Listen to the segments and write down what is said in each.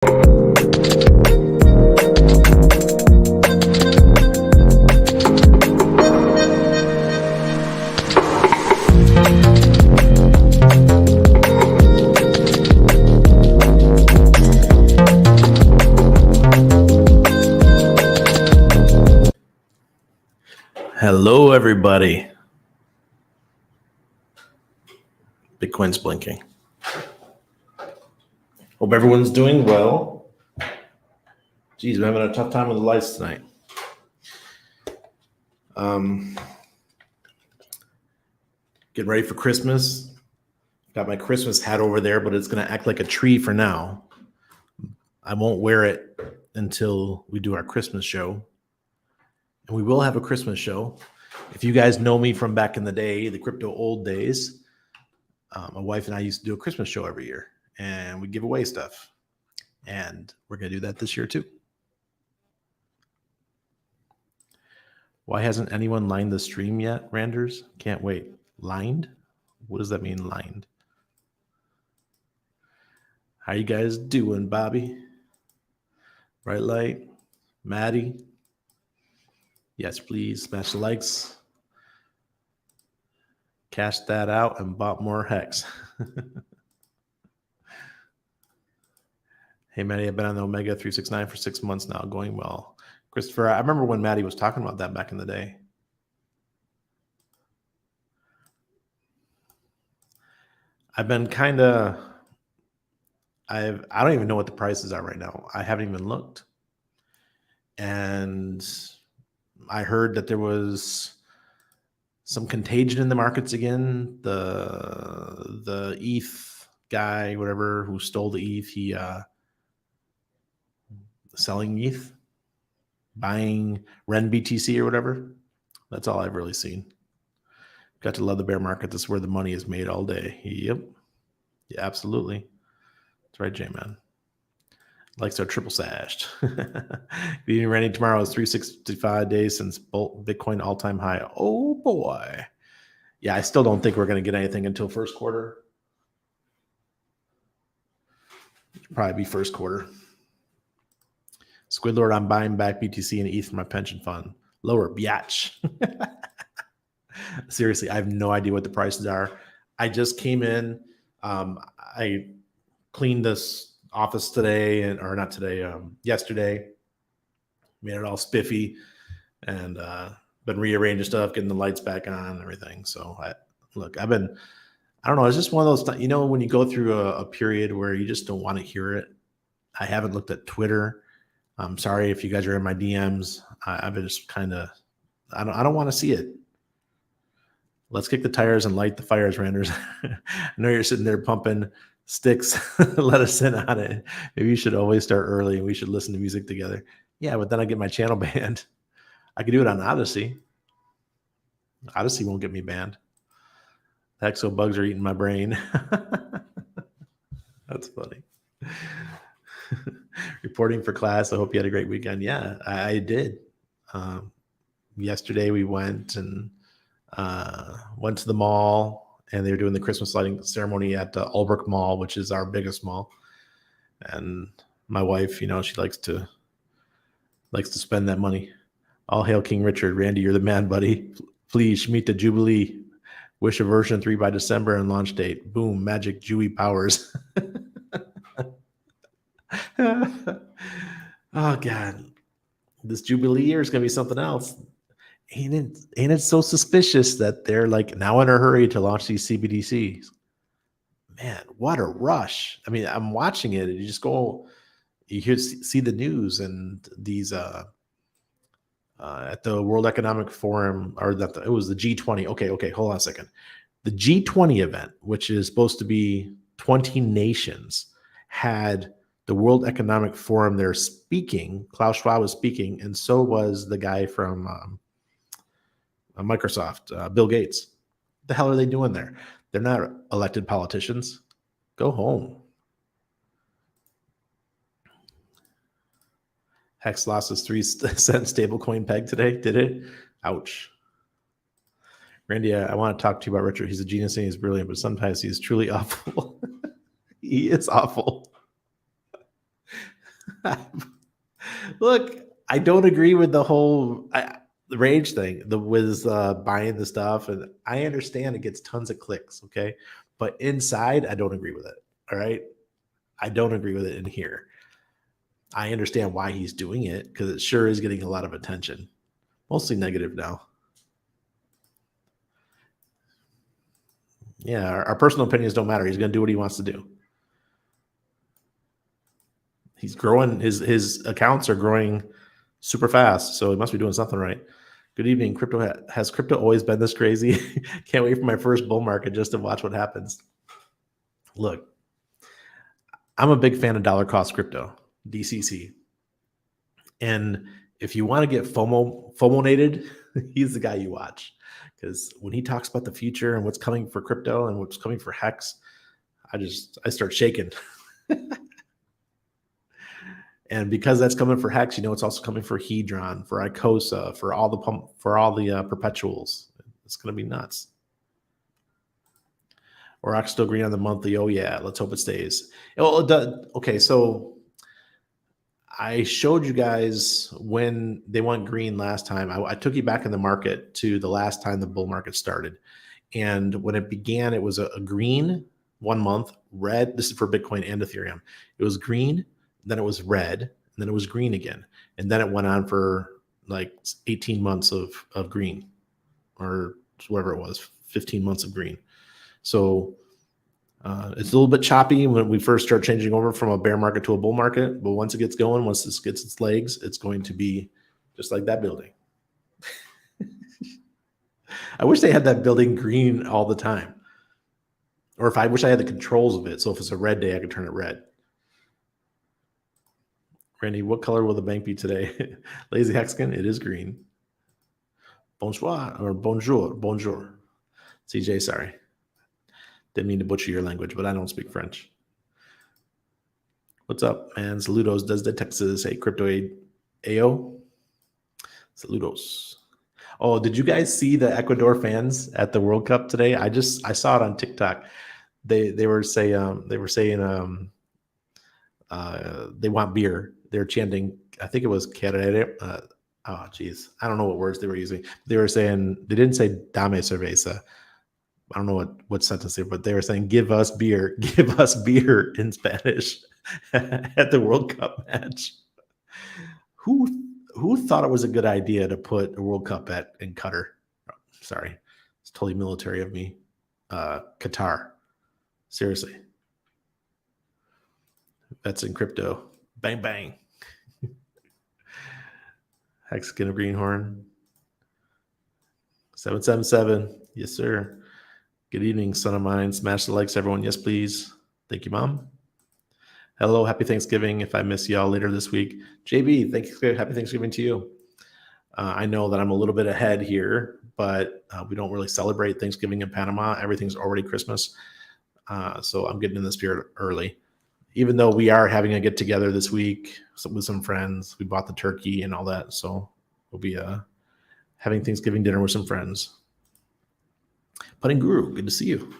Hello, everybody. Bitcoin's blinking. Hope everyone's doing well. Geez, we're having a tough time with the lights tonight. Getting ready for Christmas. Got my Christmas hat over there, but it's going to act like a tree for now. I won't wear it until we do our Christmas show. And we will have a Christmas show. If you guys know me from back in the day, the crypto old days, my wife and I used to do a Christmas show every year, and we give away stuff. And we're going to do that this year too. Why hasn't anyone lined the stream yet, Randers? Can't wait. Lined? What does that mean, lined? How you guys doing, Bobby? Bright light? Maddie? Yes, please. Smash the likes. Cash that out and bought more Hex. Hey, Maddie, I've been on the Omega 369 for 6 months now. Going well. Christopher, I remember when Maddie was talking about that back in the day. I've been kind of, I don't even know what the prices are right now. I haven't even looked. And I heard that there was some contagion in the markets again. The ETH guy, whatever, who stole the ETH, he selling ETH, buying Ren BTC or whatever. That's all I've really seen. Got to love the bear market. This is where the money is made all day. Yep. Yeah, absolutely. That's right, J-Man. Likes our triple sashed. Being ready tomorrow is 365 days since Bitcoin all-time high. Oh, boy. Yeah, I still don't think we're going to get anything until first quarter. Probably be first quarter. Squidlord, I'm buying back BTC and ETH for my pension fund. Lower, biatch. Seriously, I have no idea what the prices are. I just came in. I cleaned this office today, or not today, yesterday. Made it all spiffy, and been rearranging stuff, getting the lights back on and everything. So I don't know. It's just one of those, when you go through a period where you just don't want to hear it. I haven't looked at Twitter. I'm sorry if you guys are in my DMs. I've been just kind of, I don't want to see it. Let's kick the tires and light the fires, Randers. I know you're sitting there pumping sticks. Let us in on it. Maybe you should always start early and we should listen to music together. Yeah, but then I get my channel banned. I could do it on Odyssey. Odyssey won't get me banned. The Hexo bugs are eating my brain. That's funny. Reporting for class. I hope you had a great weekend. Yeah, I did. Yesterday we went to the mall, and they were doing the Christmas lighting ceremony at the Albrook Mall, which is our biggest mall. And my wife, she likes to spend that money. All hail King Richard. Randy, you're the man, buddy. Please meet the Jubilee. Wish a version 3 by December and launch date. Boom, magic Jewy powers. Oh God, this Jubilee year is gonna be something else. Ain't it so suspicious that they're like now in a hurry to launch these CBDCs? Man, what a rush. I mean, I'm watching it, and you just go, you see the news, and these at the World Economic Forum, or it was the G20. Okay, hold on a second. The G20 event, which is supposed to be 20 nations, had the World Economic Forum there speaking. Klaus Schwab was speaking, and so was the guy from Microsoft, Bill Gates. What the hell are they doing there? They're not elected politicians. Go home. Hex lost his 3-cent stablecoin peg today. Did it? Ouch. Randy, I want to talk to you about Richard. He's a genius and he's brilliant, but sometimes he's truly awful. He is awful. Look, I don't agree with the whole the rage thing, the with buying the stuff, and I understand it gets tons of clicks, okay, but inside, I don't agree with it. All right, I don't agree with it in here. I understand why he's doing it because it sure is getting a lot of attention, mostly negative now. Yeah, our personal opinions don't matter. He's going to do what he wants to do. He's growing. His accounts are growing super fast, so he must be doing something right. Good evening. Has crypto always been this crazy? Can't wait for my first bull market just to watch what happens. Look, I'm a big fan of dollar cost crypto, DCC. And if you want to get FOMOnated, he's the guy you watch. Because when he talks about the future and what's coming for crypto and what's coming for Hex, I start shaking. And because that's coming for Hex, it's also coming for Hedron, for Icosa, for all the perpetuals. It's going to be nuts. Or still green on the monthly. Oh yeah, let's hope it stays. Okay, so I showed you guys when they went green last time. I took you back in the market to the last time the bull market started. And when it began, it was a green 1 month, red. This is for Bitcoin and Ethereum. It was green, then it was red, and then it was green again. And then it went on for like 18 months of green, or whatever it was, 15 months of green. So it's a little bit choppy when we first start changing over from a bear market to a bull market. But once it gets going, once this gets its legs, it's going to be just like that building. I wish they had that building green all the time. Or if I wish I had the controls of it. So if it's a red day, I could turn it red. Randy, what color will the bank be today? Lazy HEXican, it is green. Bonsoir or bonjour. CJ, sorry. Didn't mean to butcher your language, but I don't speak French. What's up, man? Saludos desde Texas. Hey, Crypto AO. Saludos. Oh, did you guys see the Ecuador fans at the World Cup today? I saw it on TikTok. They were saying they want beer. They're chanting. I think it was Canada. Oh, geez, I don't know what words they were using. They were saying they didn't say "Dame cerveza." I don't know what sentence they were, but they were saying "Give us beer, give us beer" in Spanish at the World Cup match. Who thought it was a good idea to put a World Cup in Qatar? Sorry, it's totally military of me. Qatar, seriously. That's in crypto. Bang bang. HEXican of Greenhorn. 777. Yes, sir. Good evening, son of mine. Smash the likes, everyone. Yes, please. Thank you, Mom. Hello, happy Thanksgiving. If I miss y'all later this week, JB, thank you. Happy Thanksgiving to you. I know that I'm a little bit ahead here, but we don't really celebrate Thanksgiving in Panama. Everything's already Christmas. So I'm getting in the spirit early. Even though we are having a get together this week with some friends, we bought the turkey and all that. So we'll be having Thanksgiving dinner with some friends. Putting Guru, good to see you.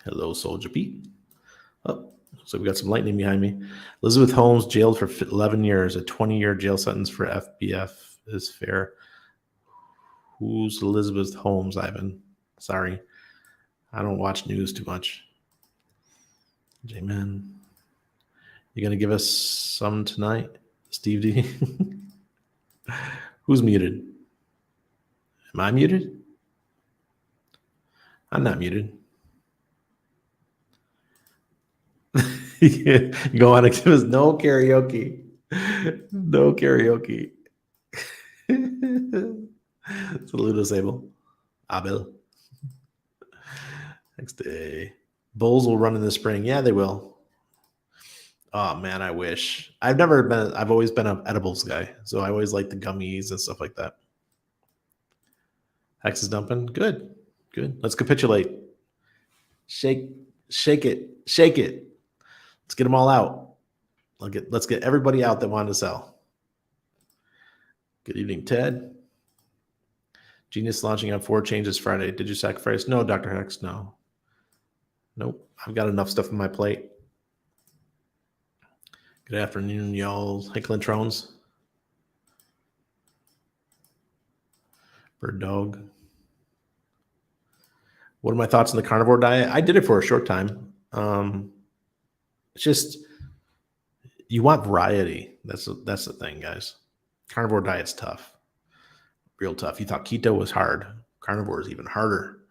Hello, Soldier Pete. Oh, so we got some lightning behind me. Elizabeth Holmes jailed for 11 years. A 20-year jail sentence for FBF is fair. Who's Elizabeth Holmes, Ivan? Sorry. I don't watch news too much. J-Man. You going to give us some tonight, Steve D? Who's muted? Am I muted? I'm not muted. You go on and give us no karaoke. No karaoke. Saludos, Abel. Next day. Bulls will run in the spring. Yeah, they will. Oh man, I wish. I've always been an edibles guy. So I always like the gummies and stuff like that. Hex is dumping. Good. Let's capitulate. Shake it. Let's get them all out. Let's get everybody out that wanted to sell. Good evening, Ted. Genius launching on 4 changes Friday. Did you sacrifice? No, Dr. Hex, no. Nope. I've got enough stuff on my plate. Good afternoon, y'all. HEXican Trones. Bird dog. What are my thoughts on the carnivore diet? I did it for a short time. It's just you want variety. That's the thing, guys. Carnivore diet's tough, real tough. You thought keto was hard. Carnivore is even harder.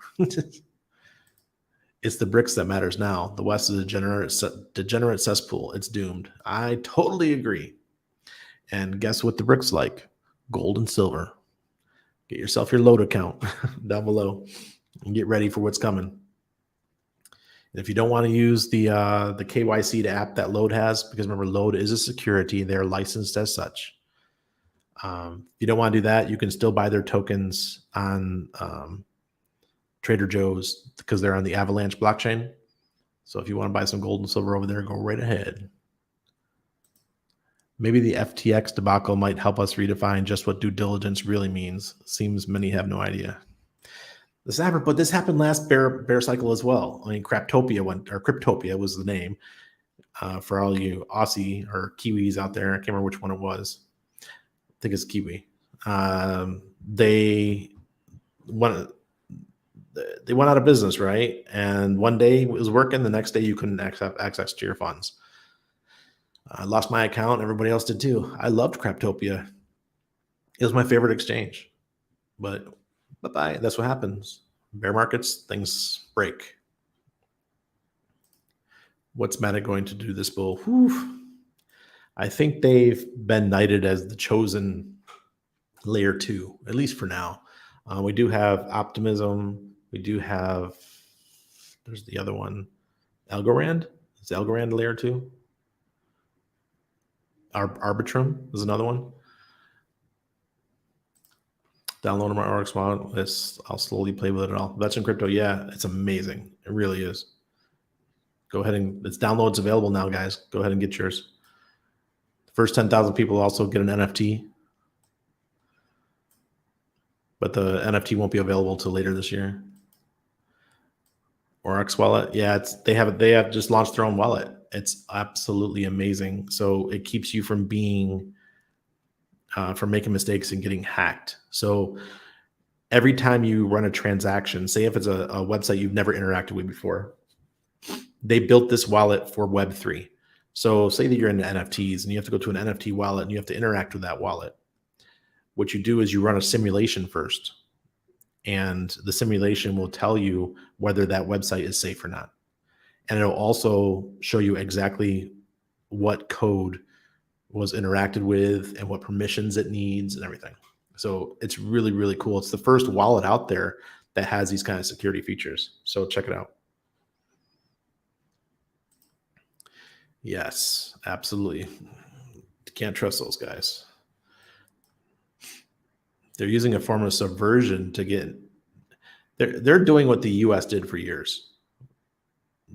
It's the bricks that matters now. The West is a degenerate cesspool. It's doomed. I totally agree. And guess what the bricks like? Gold and silver. Get yourself your load account down below and get ready for what's coming. And if you don't want to use the KYC app that Load has, because remember, Load is a security. They're licensed as such. If you don't want to do that, you can still buy their tokens on Trader Joe's because they're on the Avalanche blockchain. So if you want to buy some gold and silver over there, go right ahead. Maybe the FTX debacle might help us redefine just what due diligence really means. Seems many have no idea. This happened last bear cycle as well. I mean, Cryptopia was the name for all you Aussie or Kiwis out there. I can't remember which one it was. I think it's Kiwi. They went out of business, right? And one day it was working. The next day you couldn't have access to your funds. I lost my account. Everybody else did too. I loved Cryptopia. It was my favorite exchange. But bye-bye. That's what happens. Bear markets, things break. What's Meta going to do this bull? Whew. I think they've been knighted as the chosen layer 2, at least for now. We do have Optimism. We do have, there's the other one, Algorand. Is Algorand layer 2? Arbitrum is another one. Download my RX wallet. I'll slowly play with it all. Veteran Crypto, yeah, it's amazing. It really is. Go ahead and it's downloads available now, guys. Go ahead and get yours. The first 10,000 people also get an NFT, but the NFT won't be available until later this year. RX wallet, yeah, they have just launched their own wallet. It's absolutely amazing. So it keeps you from being from making mistakes and getting hacked. So every time you run a transaction, say if it's a website you've never interacted with before, they built this wallet for Web3. So say that you're into NFTs and you have to go to an NFT wallet and you have to interact with that wallet. What you do is you run a simulation first, and the simulation will tell you whether that website is safe or not. And it'll also show you exactly what code was interacted with and what permissions it needs and everything. So it's really, really cool. It's the first wallet out there that has these kind of security features. So check it out. Yes, absolutely. Can't trust those guys. They're using a form of subversion to get, they're doing what the US did for years.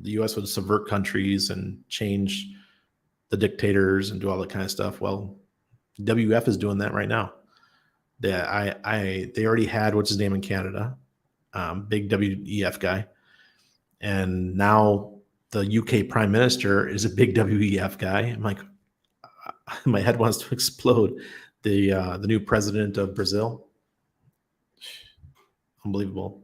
The US would subvert countries and change the dictators and do all that kind of stuff. Well, WF is doing that right now. They already had, what's his name in Canada, big WEF guy. And now the UK Prime Minister is a big WEF guy. I'm like, my head wants to explode. The new president of Brazil. Unbelievable.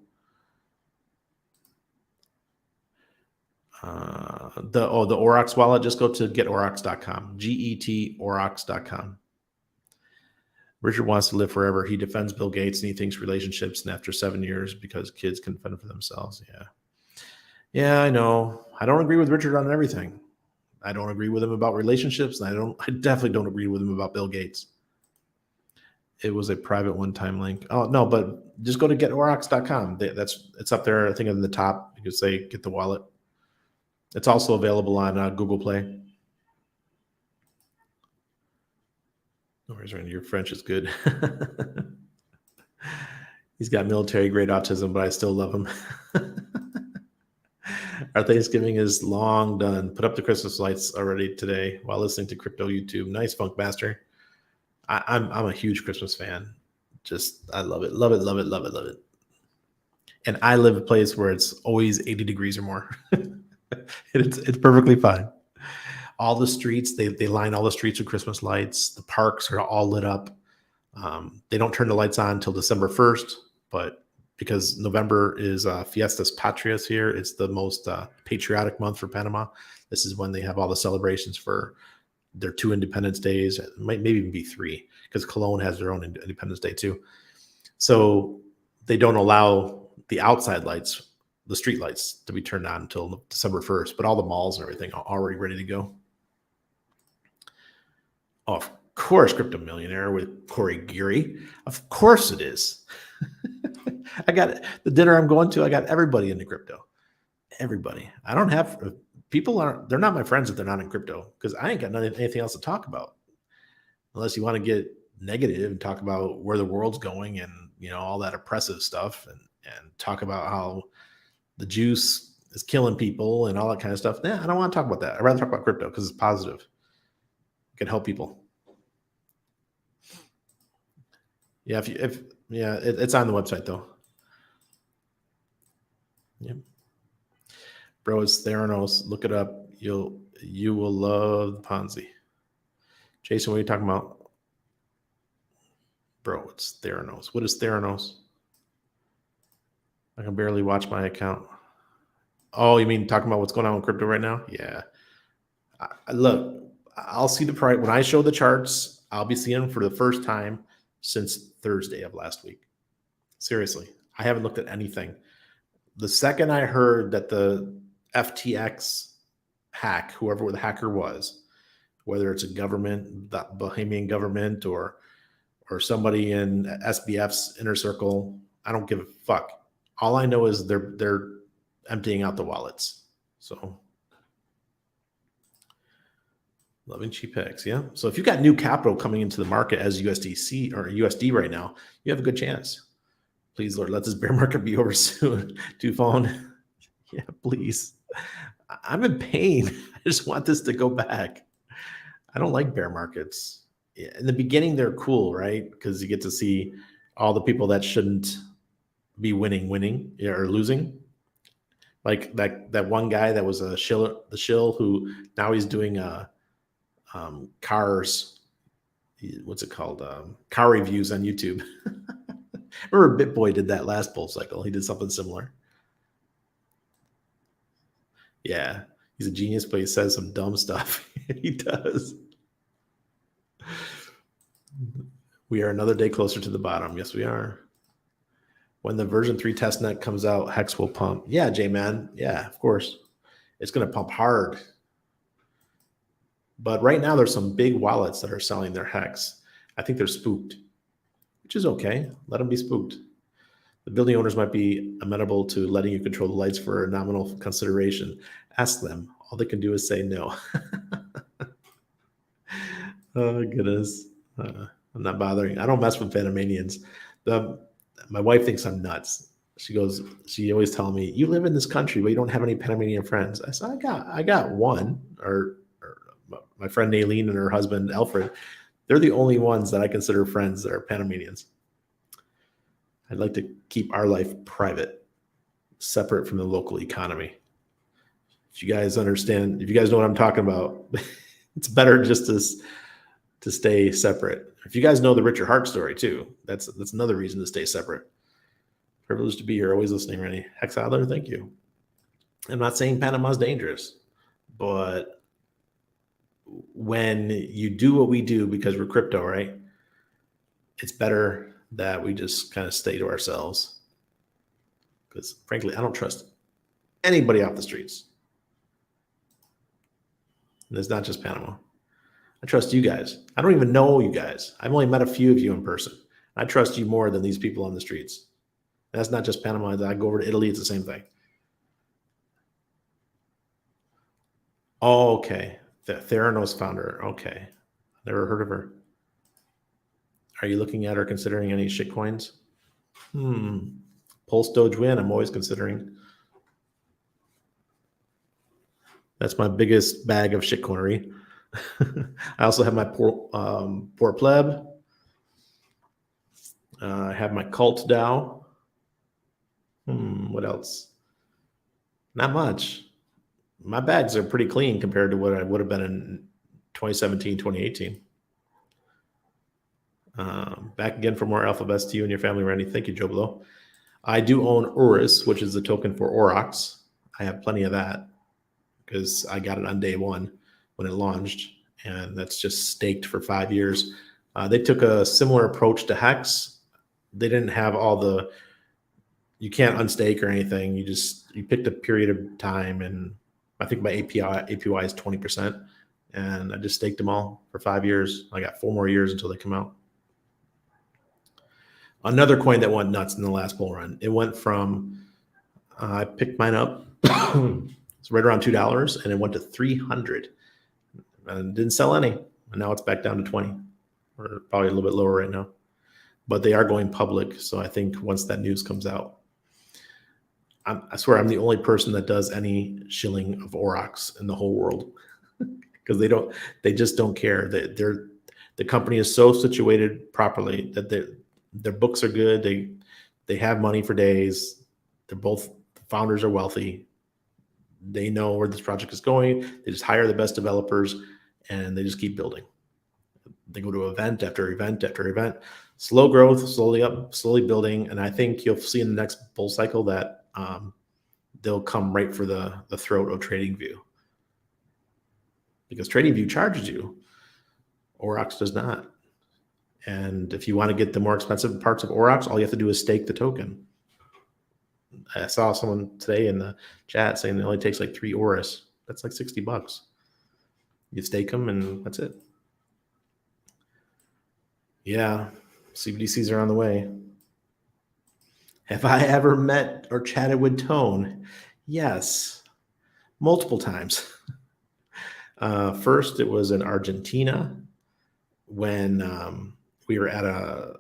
The Aurochs wallet, just go to getaurochs.com, getaurochs.com. Richard wants to live forever. He defends Bill Gates and he thinks relationships, and after 7 years, because kids can fend for themselves. Yeah, I know. I don't agree with Richard on everything. I don't agree with him about relationships, and I definitely don't agree with him about Bill Gates. It was a private one-time link. Oh no, but just go to getaurochs.com. It's up there, I think, at the top. You can say get the wallet. It's also available on Google Play. No worries, Randy. Your French is good. He's got military-grade autism, but I still love him. Our Thanksgiving is long done. Put up the Christmas lights already today while listening to Crypto YouTube. Nice, Funk Master. I'm a huge Christmas fan. I love it. Love it, love it, love it, love it. And I live a place where it's always 80 degrees or more. It's perfectly fine. all the streets, they line all the streets with Christmas lights. The parks are all lit up. They don't turn the lights on until December 1st, but because November is Fiestas Patrias here, it's the most patriotic month for Panama. This is when they have all the celebrations for their 2 Independence Days. It might maybe even be 3, because Cologne has their own Independence Day too. So they don't allow the outside lights, the street lights, to be turned on until December 1st, but all the malls and everything are already ready to go. Oh, of course, Crypto Millionaire with Corey Geary. Of course it is. I got the dinner I'm going to. I got everybody into crypto. Everybody. I don't have people they're not my friends if they're not in crypto, because I ain't got anything else to talk about, unless you want to get negative and talk about where the world's going and all that oppressive stuff, and talk about how the juice is killing people and all that kind of stuff. I don't want to talk about that. I'd rather talk about crypto because it's positive. It can help people. Yeah, it's on the website though. Yeah, bro, it's Theranos. Look it up. You will love Ponzi. Jason, what are you talking about? Bro, it's Theranos. What is Theranos? I can barely watch my account. Oh, you mean talking about what's going on with crypto right now? Yeah. Look, I'll see the price when I show the charts. I'll be seeing them for the first time since Thursday of last week. Seriously, I haven't looked at anything. The second I heard that the FTX hack, whoever the hacker was, whether it's a government, the Bahamian government, or somebody in SBF's inner circle, I don't give a fuck. All I know is they're emptying out the wallets. So loving cheap X, yeah. So if you got new capital coming into the market as USDC or USD right now, you have a good chance. Please, Lord, let this bear market be over soon. Tufone, yeah, please. I'm in pain. I just want this to go back. I don't like bear markets. In the beginning, they're cool, right? Because you get to see all the people that shouldn't be winning or losing. Like that one guy that was the shill who now he's doing cars. What's it called? Car reviews on YouTube. Remember BitBoy did that last bull cycle. He did something similar. Yeah, he's a genius, but he says some dumb stuff. He does. We are another day closer to the bottom. Yes, we are. When the version 3 testnet comes out, Hex will pump. Yeah, J-Man. Yeah, of course. It's going to pump hard. But right now, there's some big wallets that are selling their Hex. I think they're spooked, which is okay. Let them be spooked. The building owners might be amenable to letting you control the lights for a nominal consideration. Ask them. All they can do is say no. Oh, goodness. I'm not bothering. I don't mess with Panamanians. My wife thinks I'm nuts. She always telling me, you live in this country, but you don't have any Panamanian friends. I said, I got one, or my friend Naylene and her husband, Alfred. They're the only ones that I consider friends that are Panamanians. I'd like to keep our life private, separate from the local economy. If you guys understand, if you guys know what I'm talking about, it's better just to stay separate. If you guys know the Richard Hart story too, that's another reason to stay separate. Privileged to be here, always listening, Rennie. Hexiler, thank you. I'm not saying Panama's dangerous, but when you do what we do because we're crypto, right? It's better that we just kind of stay to ourselves. Because frankly, I don't trust anybody off the streets. And it's not just Panama. I trust you guys. I don't even know you guys. I've only met a few of you in person. I trust you more than these people on the streets. And that's not just Panama. I go over to Italy, it's the same thing. Oh, okay. The Theranos founder. Okay. Never heard of her. Are you looking at or considering any shitcoins? Pulse Doge Win, I'm always considering. That's my biggest bag of shitcoinery. I also have my poor pleb. I have my cult DAO. What else? Not much. My bags are pretty clean compared to what I would have been in 2017, 2018. Back again for more alphabets to you and your family, Randy. Thank you, Joe Blow. I do own Urus, which is the token for Aurochs. I have plenty of that because I got it on day one when it launched, and that's just staked for 5 years. They took a similar approach to Hex. They didn't have all the, you can't unstake or anything. You picked a period of time, and I think my APY is 20%, and I just staked them all for 5 years. I got 4 more years until they come out. Another coin that went nuts in the last bull run. It went from, I picked mine up. It's right around $2, and it went to 300, and didn't sell any. And now it's back down to 20, or probably a little bit lower right now. But they are going public, so I think once that news comes out, I swear I'm the only person that does any shilling of Aurochs in the whole world, because they just don't care. The company is so situated properly that their books are good. They have money for days. The founders are wealthy. They know where this project is going. They just hire the best developers, and they just keep building. They go to event after event after event. Slow growth, slowly up, slowly building. And I think you'll see in the next bull cycle that they'll come right for the throat of TradingView, because TradingView charges you. Aurochs does not. And if you want to get the more expensive parts of Aurochs, all you have to do is stake the token. I saw someone today in the chat saying it only takes like 3 Auras. That's like $60. You stake them, and that's it. Yeah, CBDCs are on the way. Have I ever met or chatted with Tone? Yes, multiple times. First, it was in Argentina when we were at a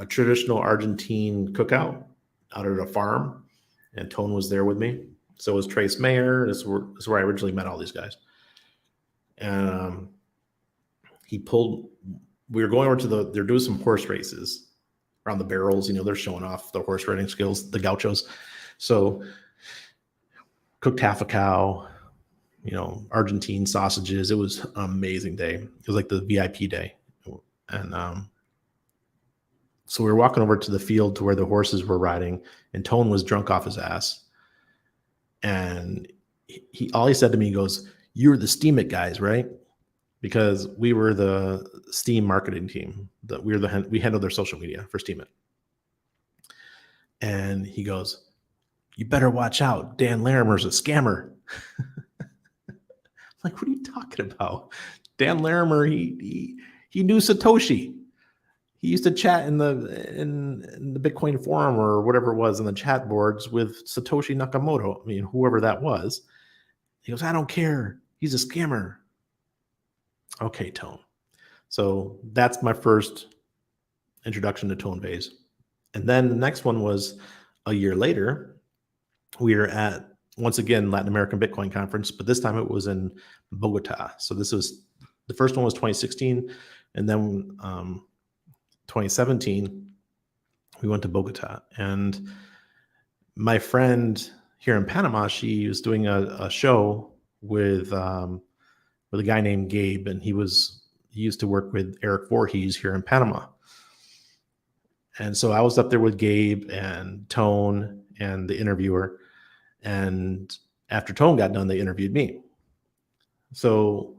traditional Argentine cookout out at a farm, and Tone was there with me. So was Trace Mayer. This is where I originally met all these guys. And we were going over to they're doing some horse races around the barrels. They're showing off their horse riding skills, the gauchos. So cooked half a cow, Argentine sausages. It was an amazing day. It was like the VIP day. And so we were walking over to the field to where the horses were riding, and Tone was drunk off his ass. And all he said to me, he goes, "You're the Steam It guys, right?" Because we were the Steam marketing team. We handled their social media for Steam It. And he goes, "You better watch out. Dan Larimer's a scammer." Like, what are you talking about? Dan Larimer, he knew Satoshi. He used to chat in the Bitcoin forum or whatever it was in the chat boards with Satoshi Nakamoto. I mean, whoever that was. He goes, "I don't care. He's a scammer." Okay, Tone. So that's my first introduction to Tone Vase. And then the next one was a year later. We were at, once again, Latin American Bitcoin Conference, but this time it was in Bogota. So the first one was 2016, and then 2017, we went to Bogota. And my friend here in Panama, she was doing a show with a guy named Gabe, and he used to work with Eric Voorhees here in Panama. And so I was up there with Gabe and Tone and the interviewer. And after Tone got done, they interviewed me. So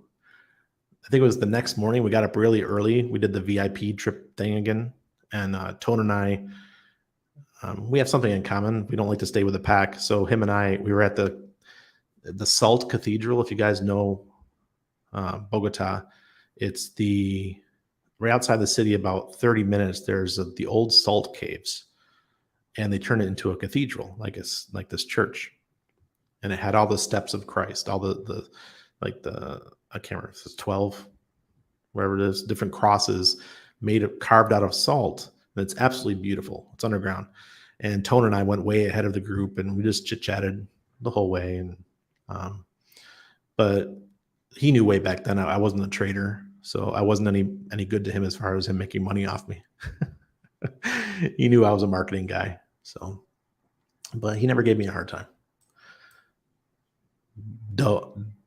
I think it was the next morning. We got up really early. We did the VIP trip thing again. And Tone and I, we have something in common. We don't like to stay with the pack. So him and I, we were at the Salt Cathedral. If you guys know Bogota, it's right outside the city, about 30 minutes. There's the old salt caves, and they turned it into a cathedral, like this church. And it had all the steps of Christ, all the I can't remember if it's 12, wherever it is, different crosses carved out of salt. And it's absolutely beautiful. It's underground. And Tone and I went way ahead of the group, and we just chit-chatted the whole way. And but he knew way back then I wasn't a trader, so I wasn't any good to him as far as him making money off me. He knew I was a marketing guy, but he never gave me a hard time.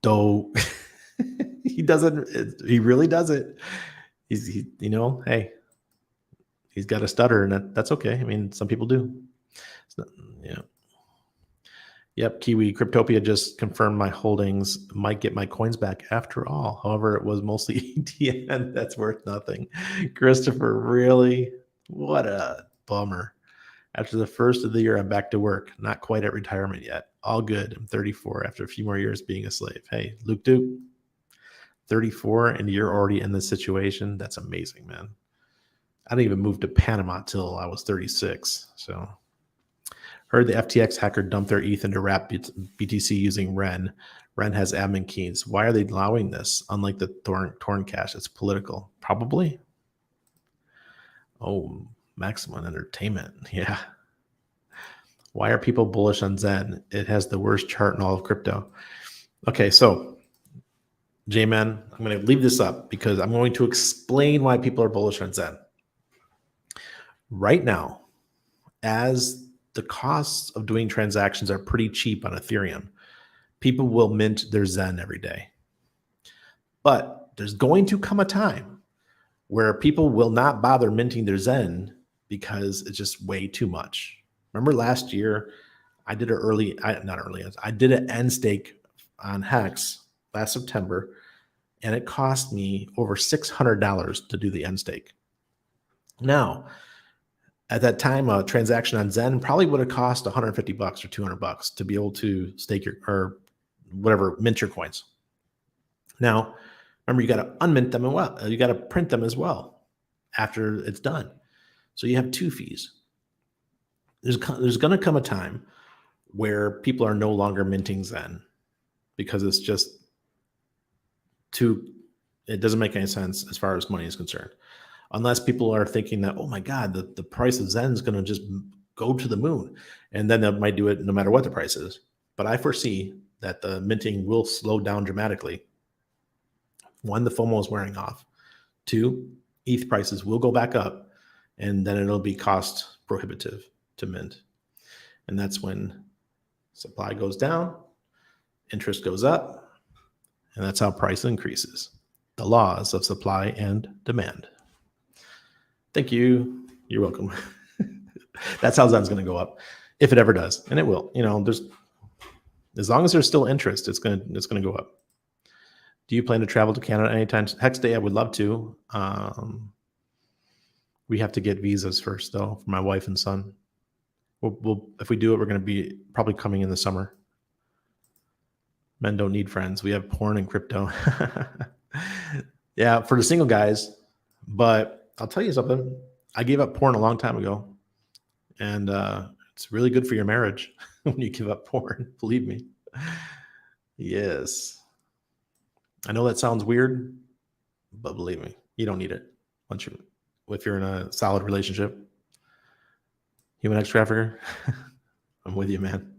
Do he doesn't. He really doesn't. Hey, he's got a stutter, and that's okay. I mean, some people do. It's not, yeah. Yep, Kiwi Cryptopia just confirmed my holdings might get my coins back after all. However, it was mostly ETN. That's worth nothing. Christopher, really? What a bummer. After the first of the year, I'm back to work. Not quite at retirement yet. All good. I'm 34 after a few more years being a slave. Hey, Luke Duke, 34, and you're already in this situation. That's amazing, man. I didn't even move to Panama till I was 36. So heard the FTX hacker dumped their ETH into wrap BTC using Ren. Ren has admin keys. Why are they allowing this? Unlike the Torn Cash, it's political. Probably. Oh, Maximum Entertainment. Yeah. Why are people bullish on Zen? It has the worst chart in all of crypto. Okay, so J-Man, I'm going to leave this up because I'm going to explain why people are bullish on Zen. Right now, as the costs of doing transactions are pretty cheap on Ethereum, people will mint their Zen every day. But there's going to come a time where people will not bother minting their Zen because it's just way too much. Remember last year, I did I did an end stake on Hex last September, and it cost me over $600 to do the end stake. Now, at that time, a transaction on Zen probably would have cost $150 or $200 to be able to stake or whatever, mint your coins. Now, remember, you got to unmint them and you got to print them as well after it's done. So you have two fees. There's going to come a time where people are no longer minting Zen because it's just it doesn't make any sense as far as money is concerned. Unless people are thinking that, oh my God, the price of Zen is going to just go to the moon. And then they might do it no matter what the price is. But I foresee that the minting will slow down dramatically. One, the FOMO is wearing off. Two, ETH prices will go back up, and then it'll be cost prohibitive to mint. And that's when supply goes down, interest goes up, and that's how price increases. The laws of supply and demand. Thank you. You're welcome. That's how Zen's going to go up, if it ever does, and it will. As long as there's still interest, it's going to go up. Do you plan to travel to Canada anytime? Hex Day, I would love to. We have to get visas first, though, for my wife and son. We'll if we do it, we're going to be probably coming in the summer. Men don't need friends. We have porn and crypto. Yeah, for the single guys. But I'll tell you something. I gave up porn a long time ago, and it's really good for your marriage when you give up porn. Believe me. Yes. I know that sounds weird, but believe me, you don't need it if you're in a solid relationship. Human ex trafficker, I'm with you, man.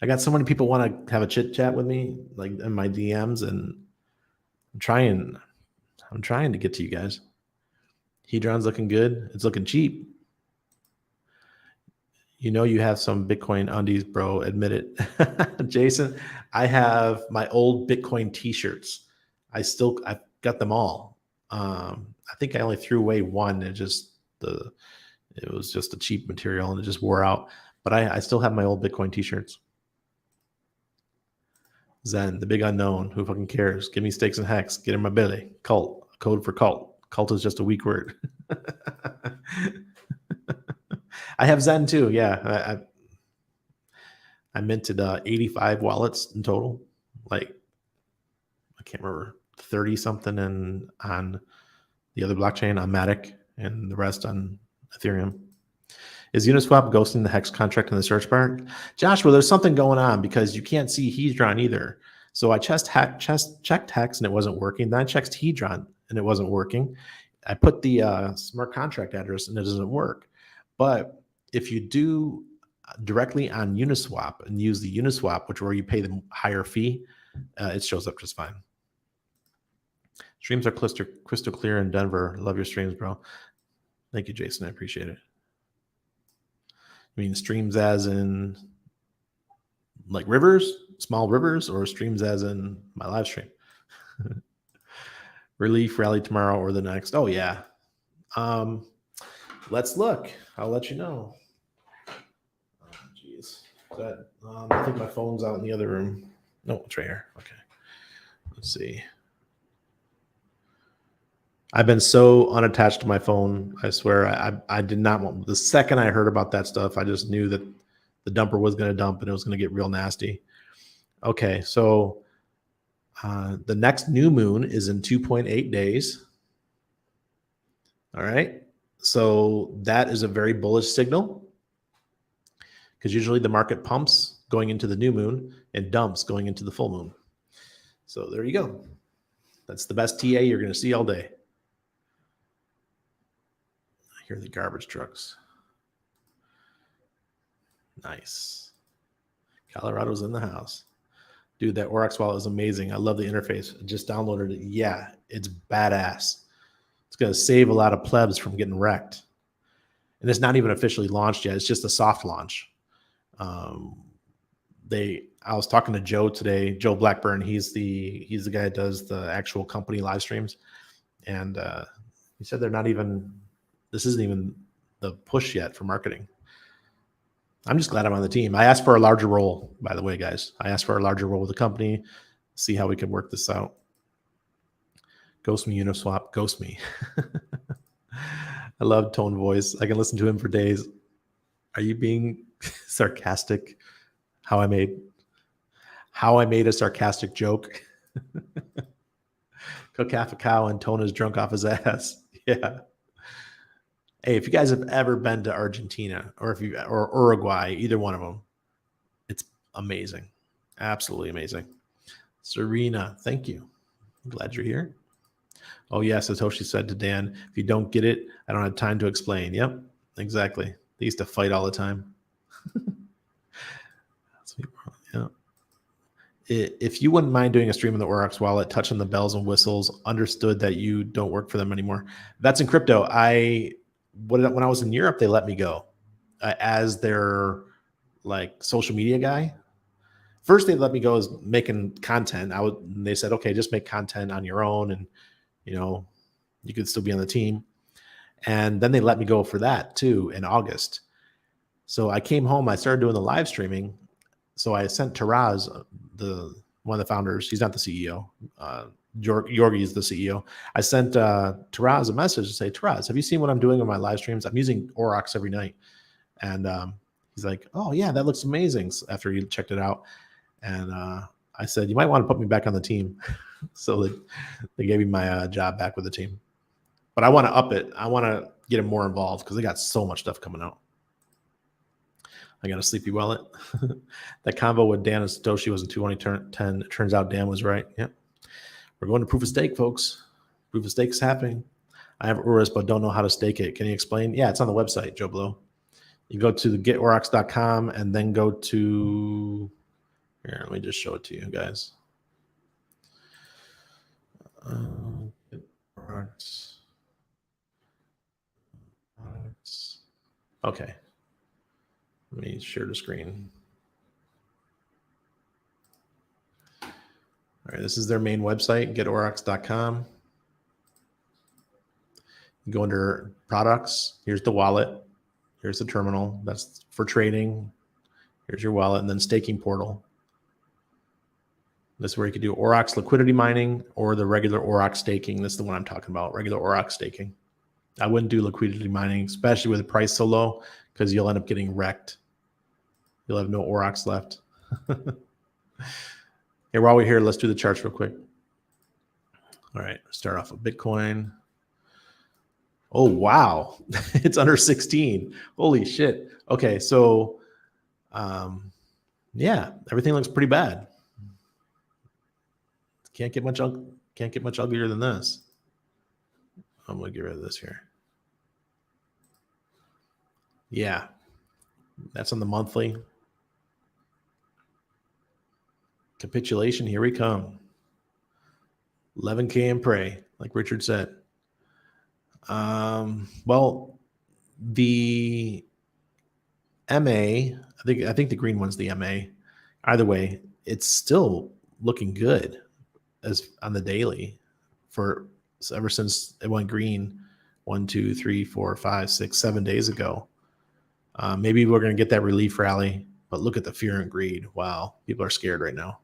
I got so many people want to have a chit chat with me, like in my DMs, and I'm trying to get to you guys. Hedron's looking good. It's looking cheap. You have some Bitcoin undies, bro. Admit it. Jason, I have my old Bitcoin t-shirts. I've got them all. I think I only threw away one. It was just a cheap material and it just wore out. But I still have my old Bitcoin t-shirts. Zen, the big unknown. Who fucking cares? Give me stakes and Hex. Get in my belly. Cult. Code for cult. Cult is just a weak word. I have Zen too. Yeah. I minted 85 wallets in total. Like, I can't remember, 30 something on the other blockchain, on Matic, and the rest on Ethereum. Is Uniswap ghosting the Hex contract in the search bar? Joshua, there's something going on because you can't see Hedron either. So I checked Hex and it wasn't working. Then I checked Hedron and it wasn't working. I put the smart contract address and it doesn't work. But if you do directly on Uniswap and use the Uniswap, where you pay the higher fee, it shows up just fine. Streams are crystal clear in Denver. Love your streams, bro. Thank you, Jason. I appreciate it. I mean, streams as in Like rivers, small rivers, or streams as in my live stream? Relief rally tomorrow or the next? Oh yeah. Let's look. I'll let you know. Jeez. I think my phone's out in the other room. No, it's right here. Okay. Let's see. I've been so unattached to my phone. I swear, I did not want. The second I heard about that stuff, I just knew that the dumper was going to dump and it was going to get real nasty. Okay, so the next new moon is in 2.8 days. All right, so that is a very bullish signal because usually the market pumps going into the new moon and dumps going into the full moon. So there you go. That's the best TA you're going to see all day. I hear the garbage trucks. Nice. Colorado's in the house. Dude, that Oryx wallet is amazing. I love the interface. I just downloaded it. Yeah, it's badass. It's going to save a lot of plebs from getting wrecked. And it's not even officially launched yet. It's just a soft launch. I was talking to Joe today, Joe Blackburn. He's the guy that does the actual company live streams. And he said this isn't even the push yet for marketing. I'm just glad I'm on the team. I asked for a larger role, by the way, guys. I asked for a larger role with the company, see how we could work this out. Ghost me, Uniswap, ghost me. I love tone voice. I can listen to him for days. Are you being sarcastic? How I made a sarcastic joke. Cook half a cow and Tone is drunk off his ass. Yeah. Hey, if you guys have ever been to Argentina or Uruguay, either one of them, it's amazing. Absolutely amazing. Serena, thank you. I'm glad you're here. Oh, yeah, Satoshi said to Dan, if you don't get it, I don't have time to explain. Yep, exactly. They used to fight all the time. Yeah. If you wouldn't mind doing a stream in the Oryx wallet, touching the bells and whistles, understood that you don't work for them anymore. That's in crypto. When I was in Europe, they let me go as their like social media guy. First, they let me go as making content. They said, okay, just make content on your own, and you could still be on the team. And then they let me go for that too in August. So I came home. I started doing the live streaming. So I sent Taraz, one of the founders. He's not the CEO. Georgi is the CEO. I sent Taraz a message to say, Taraz, have you seen what I'm doing on my live streams? I'm using Oryx every night. And he's like, oh, yeah, that looks amazing. After he checked it out. And I said, you might want to put me back on the team. So they gave me my job back with the team. But I want to up it. I want to get him more involved because they got so much stuff coming out. I got a sleepy wallet. That convo with Dan and Satoshi was in 2010. It turns out Dan was right. Yep. We're going to proof of stake, folks. Proof of stake is happening. I have Urus, but don't know how to stake it. Can you explain? Yeah, it's on the website, Joe Blow. You go to the getoryx.com and then go to here. Let me just show it to you guys. Okay. Let me share the screen. All right, this is their main website, getoryx.com. You go under products. Here's the wallet. Here's the terminal. That's for trading. Here's your wallet, and then staking portal. This is where you can do Oryx liquidity mining or the regular Oryx staking. This is the one I'm talking about, regular Oryx staking. I wouldn't do liquidity mining, especially with the price so low, because you'll end up getting wrecked. You'll have no Oryx left. Here, while we're here, let's do the charts real quick. All right, start off with Bitcoin. Oh, wow. It's under 16. Holy shit. Okay, so yeah, everything looks pretty bad. Can't get much uglier than this. I'm gonna get rid of this here. Yeah, that's on the monthly. Capitulation, here we come. 11K and pray, like Richard said. Well, the MA, I think the green one's the MA, Either way, it's still looking good as on the daily for ever since it went green 1, 2, 3, 4, 5, 6, 7 days ago. Maybe we're going to get that relief rally, but look at the fear and greed. Wow, people are scared right now.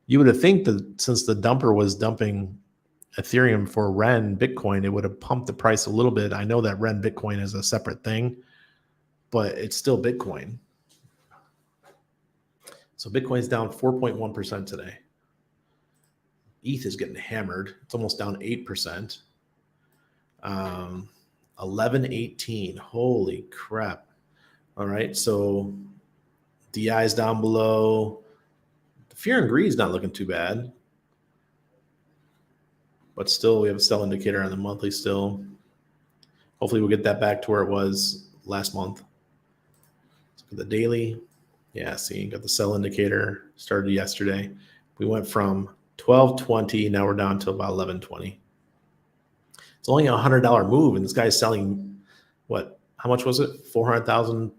You would have think that since the dumper was dumping Ethereum for Ren Bitcoin, it would have pumped the price a little bit. I know that Ren Bitcoin is a separate thing, but it's still Bitcoin. So Bitcoin's down 4.1% today. ETH is getting hammered. It's almost down 8%. 1118. Holy crap. All right. So DI is down below. The fear and greed is not looking too bad. But still, we have a sell indicator on the monthly still. Hopefully, we'll get that back to where it was last month. Let's look at the daily. Yeah, see, got the sell indicator. Started yesterday. We went from 1220. Now we're down to about 1120. It's only a $100 move, and this guy's selling what? How much was it? 400,000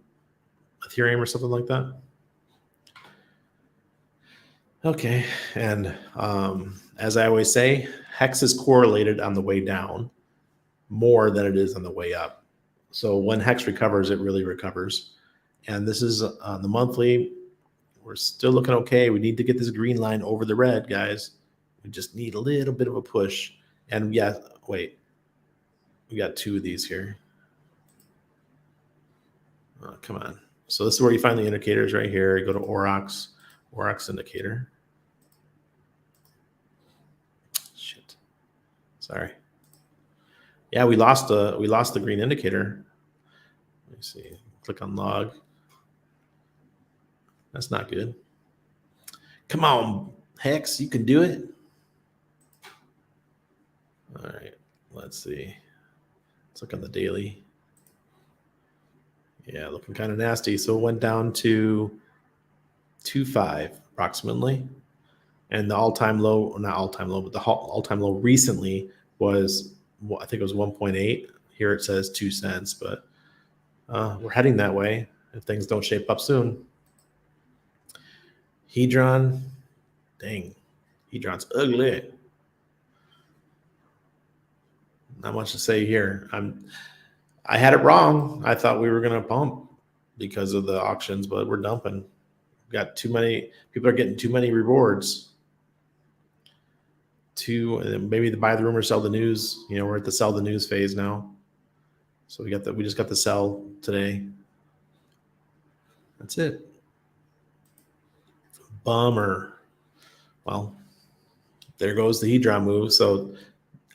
Ethereum or something like that. Okay, and as I always say, Hex is correlated on the way down more than it is on the way up. So when Hex recovers, it really recovers. And this is on the monthly. We're still looking okay. We need to get this green line over the red, guys. We just need a little bit of a push. And yeah, wait. We got two of these here. Oh, come on. So this is where you find the indicators right here. You go to Aurochs indicator. Shit. Sorry. Yeah, we lost the green indicator. Let me see. Click on log. That's not good. Come on, Hex, you can do it. All right, let's see. Let's look on the daily. Yeah, looking kind of nasty. So it went down to 2.5 approximately. And the all-time low, not all-time low, but the all-time low recently was, I think it was 1.8. Here it says 2 cents, but we're heading that way if things don't shape up soon. Hedron, dang, Hedron's ugly. Not much to say here. I had it wrong. I thought we were going to pump because of the auctions, but we're dumping. We've got too many people are getting too many rewards. Maybe the buy the rumor, sell the news. You know, we're at the sell the news phase now. So we just got the sell today. That's it. Bummer. Well, there goes the Hedron move. So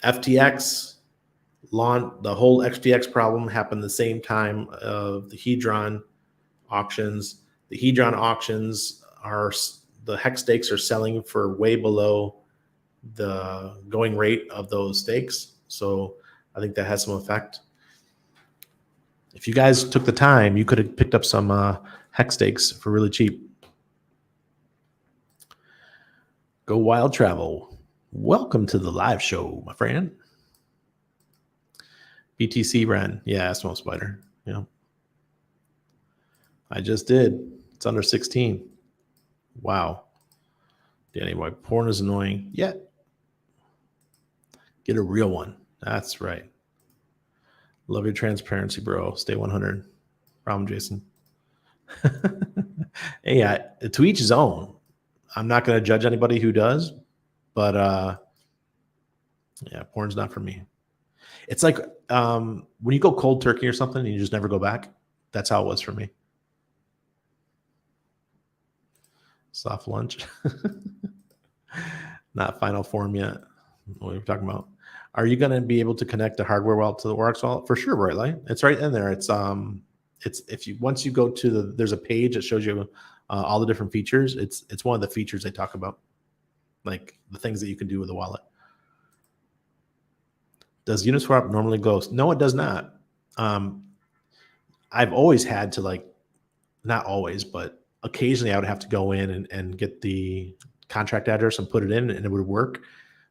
FTX the whole XTX problem happened the same time of the Hedron auctions. The Hedron auctions the hex stakes are selling for way below the going rate of those stakes. So I think that has some effect. If you guys took the time, you could have picked up some hex stakes for really cheap. Go Wild Travel. Welcome to the live show, my friend. BTC Ren. Yeah, Smoke Spider. Yeah. I just did. It's under 16. Wow. Danny Boy, porn is annoying. Yeah. Get a real one. That's right. Love your transparency, bro. Stay 100. Problem, Jason. Hey, to each his own. I'm not going to judge anybody who does, but yeah, porn's not for me. It's like when you go cold turkey or something and you just never go back. That's how it was for me. Soft lunch. Not final form yet. What are we talking about? Are you going to be able to connect the hardware wallet to the Aurochs wallet? For sure, right? Like it's right in there. It's once you go to there's a page that shows you all the different features. It's one of the features they talk about, like the things that you can do with the wallet. Does Uniswap normally ghost? No, it does not. I've always had to not always, but occasionally I would have to go in and get the contract address and put it in and it would work.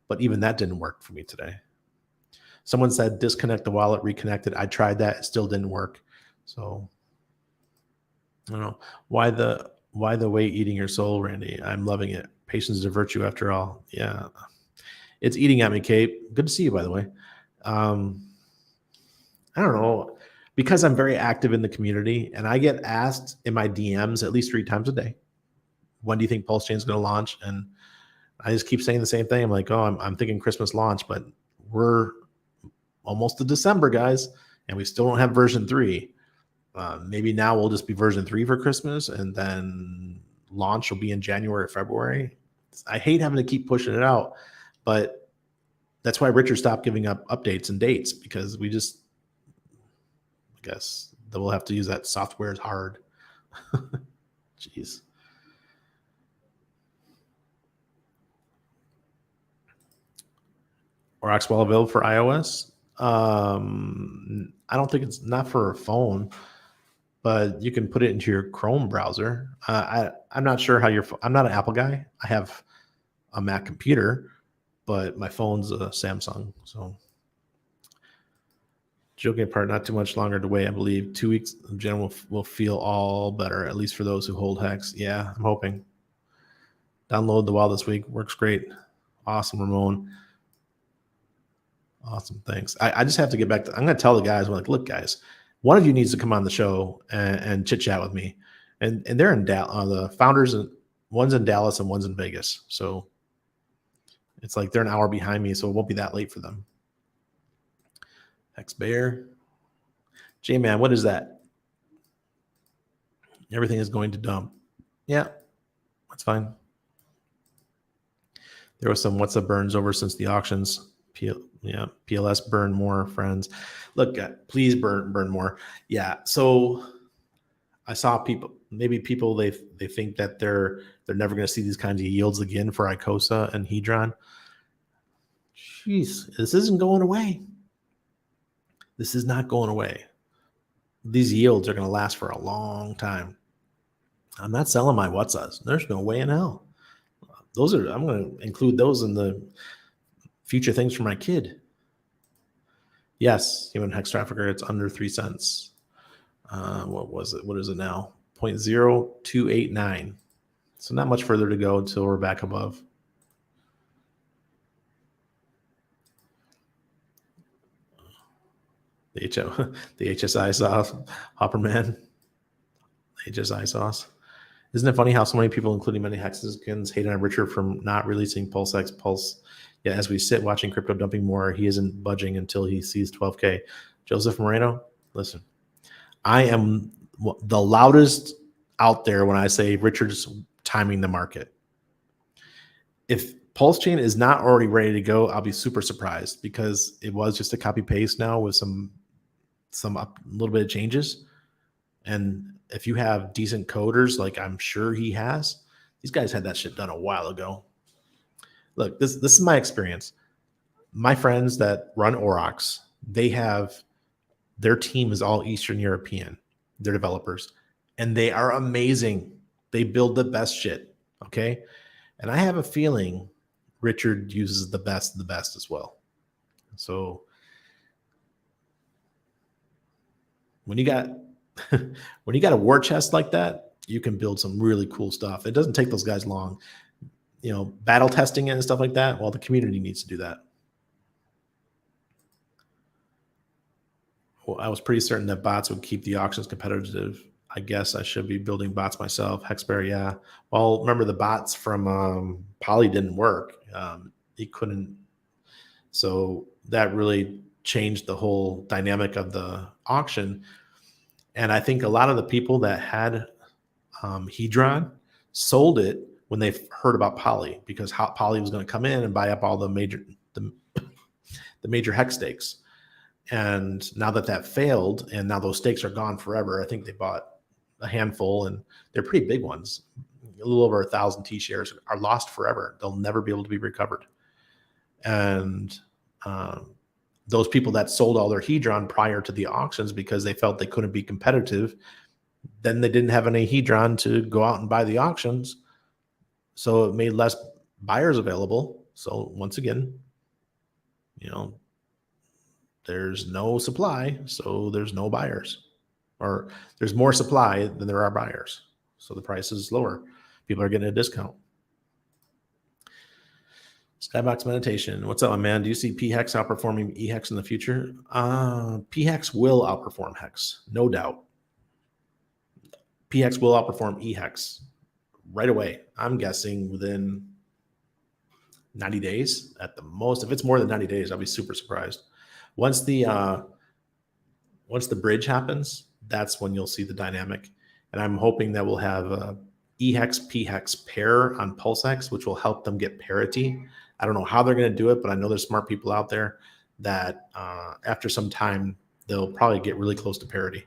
But even that didn't work for me today. Someone said disconnect the wallet, reconnect it. I tried that. It still didn't work. So I don't know why the Why the way eating your soul, Randy? I'm loving it. Patience is a virtue after all. Yeah. It's eating at me, Kate. Good to see you, by the way. Um, I don't know. Because I'm very active in the community and I get asked in my DMs at least 3 times a day, when do you think Pulse Chain is going to launch? And I just keep saying the same thing. I'm like, oh, I'm thinking Christmas launch, but we're almost to December, guys, and we still don't have version 3. Maybe now we'll just be version 3 for Christmas, and then launch will be in January or February. I hate having to keep pushing it out, but that's why Richard stopped giving up updates and dates, because we just, I guess that we'll have to use that software is hard. Jeez. Or Oxwell available for iOS? I don't think it's not for a phone, but you can put it into your Chrome browser. I'm not sure how I'm not an Apple guy. I have a Mac computer, but my phone's a Samsung. So, joking apart, not too much longer to wait. I believe 2 weeks in general will feel all better, at least for those who hold Hex. Yeah, I'm hoping. Download the Wild this week. Works great. Awesome, Ramon. Awesome. Thanks. I just have to get back to, I'm going to tell the guys, I'm like, look, guys, one of you needs to come on the show and chit chat with me. And they're in Dallas, the founders, one's in Dallas and one's in Vegas. So it's like they're an hour behind me. So it won't be that late for them. Hex Bear. J-Man, what is that? Everything is going to dump. Yeah, that's fine. There was some what's up burns over since the auctions. PLS burn more, friends. Look, please burn more. Yeah. So I saw people, maybe people they think that they're never going to see these kinds of yields again for Icosa and Hedron. Jeez, this isn't going away. This is not going away. These yields are going to last for a long time. I'm not selling my what's us. There's no way in hell. I'm going to include those in the future things for my kid. Yes, human hex trafficker, it's under 3 cents. What was it? What is it now? 0.0289. So not much further to go until we're back above. The HSI sauce, Hopperman. HSI sauce. Isn't it funny how so many people, including many HEXicans, hate on Richard from not releasing PulseX Pulse? Yeah, as we sit watching crypto dumping more, he isn't budging until he sees 12K. Joseph Moreno, listen, I am the loudest out there when I say Richard's timing the market. If Pulse Chain is not already ready to go, I'll be super surprised, because it was just a copy paste now with some a little bit of changes. And if you have decent coders, like I'm sure he has, these guys had that shit done a while ago. Look, this is my experience. My friends that run Aurochs, their team is all Eastern European. They're developers, and they are amazing. They build the best shit. Okay. And I have a feeling Richard uses the best of the best as well. So when you got a war chest like that, you can build some really cool stuff. It doesn't take those guys long. Battle testing it and stuff like that. Well, the community needs to do that. Well, I was pretty certain that bots would keep the auctions competitive. I guess I should be building bots myself. Hexberry, yeah. Well, remember the bots from Poly didn't work. He couldn't. So that really changed the whole dynamic of the auction. And I think a lot of the people that had Hedron sold it when they heard about Poly, because Poly was going to come in and buy up all the major hex stakes. And now that failed, and now those stakes are gone forever, I think they bought a handful, and they're pretty big ones. A little over 1,000 T shares are lost forever. They'll never be able to be recovered. And those people that sold all their Hedron prior to the auctions because they felt they couldn't be competitive, then they didn't have any Hedron to go out and buy the auctions. So it made less buyers available. So once again, there's no supply, so there's no buyers, or there's more supply than there are buyers. So the price is lower. People are getting a discount. Skybox Meditation. What's up, my man? Do you see PHEX outperforming EHEX in the future? PHEX will outperform HEX, no doubt. PHEX will outperform EHEX right away. I'm guessing within 90 days at the most. If it's more than 90 days, I'll be super surprised. Once the bridge happens, that's when you'll see the dynamic. And I'm hoping that we'll have a EHEX PHEX pair on PulseX, which will help them get parity. I don't know how they're going to do it, but I know there's smart people out there that after some time, they'll probably get really close to parity.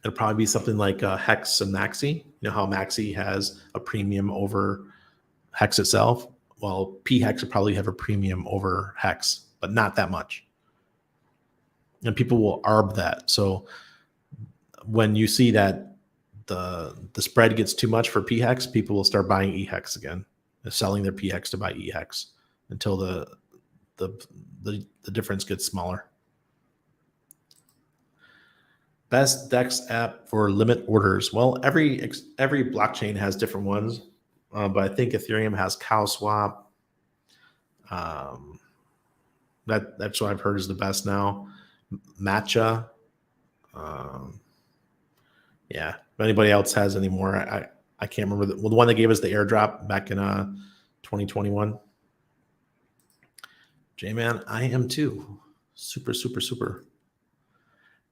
It'll probably be something like HEX and Maxi. You know how Maxi has a premium over HEX itself? Well, PHEX will probably have a premium over HEX, but not that much. And people will arb that. So when you see that the spread gets too much for PHEX, people will start buying EHEX again. They're selling their PHEX to buy EHEX until the difference gets smaller. Best DEX app for limit orders. Well, every blockchain has different ones, but I think Ethereum has CowSwap. That's what I've heard is the best now. Matcha. Yeah. If anybody else has any more, I can't remember. The one that gave us the airdrop back in 2021. J-Man, I am too. Super, super, super.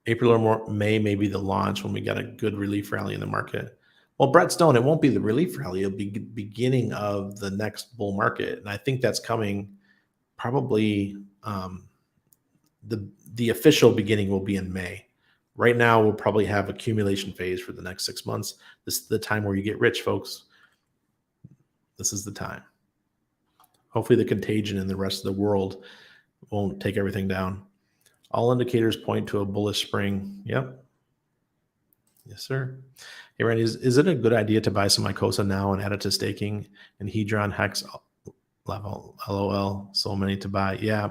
April or May may be the launch when we got a good relief rally in the market. Well, Brett Stone, it won't be the relief rally. It'll be beginning of the next bull market. And I think that's coming probably the official beginning will be in May. Right now, we'll probably have accumulation phase for the next 6 months. This is the time where you get rich, folks. This is the time. Hopefully the contagion in the rest of the world won't take everything down. All indicators point to a bullish spring. Yep. Yes, sir. Hey, Randy, is it a good idea to buy some Icosa now and add it to staking and Hedron HEX level? LOL. So many to buy. Yeah.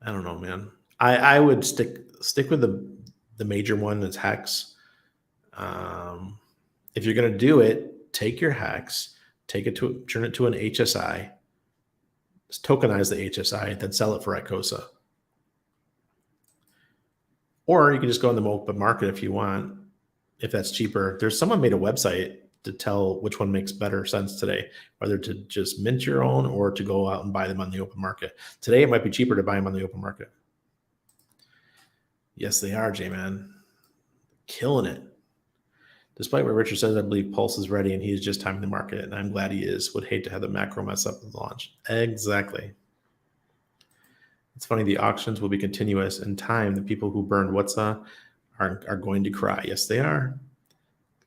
I don't know, man. I would stick with the major one that's HEX. If you're going to do it, take your HEX, turn it to an HSI, just tokenize the HSI, then sell it for Icosa. Or you can just go in the open market if you want, if that's cheaper. There's someone made a website to tell which one makes better sense today, whether to just mint your own or to go out and buy them on the open market. Today, it might be cheaper to buy them on the open market. Yes, they are, J-Man. Killing it. Despite what Richard says, I believe Pulse is ready and he is just timing the market, and I'm glad he is. Would hate to have the macro mess up the launch. Exactly. It's funny, the auctions will be continuous. In time, the people who burned WhatsApp are going to cry. Yes, they are.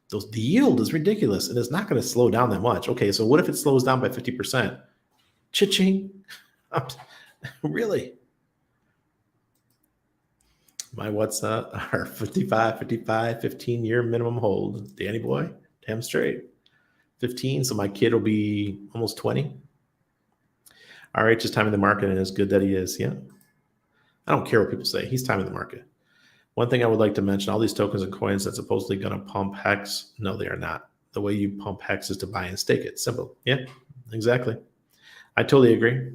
The yield is ridiculous, and it's not going to slow down that much. Okay, so what if it slows down by 50%? Cha-ching. Really? My WhatsApp are 55, 15-year minimum hold. Danny boy, damn straight. 15, so my kid will be almost 20. All right, just timing the market, and it's good that he is. Yeah. I don't care what people say. He's timing the market. One thing I would like to mention, all these tokens and coins that's supposedly going to pump HEX, no, they are not. The way you pump HEX is to buy and stake it. Simple. Yeah, exactly. I totally agree.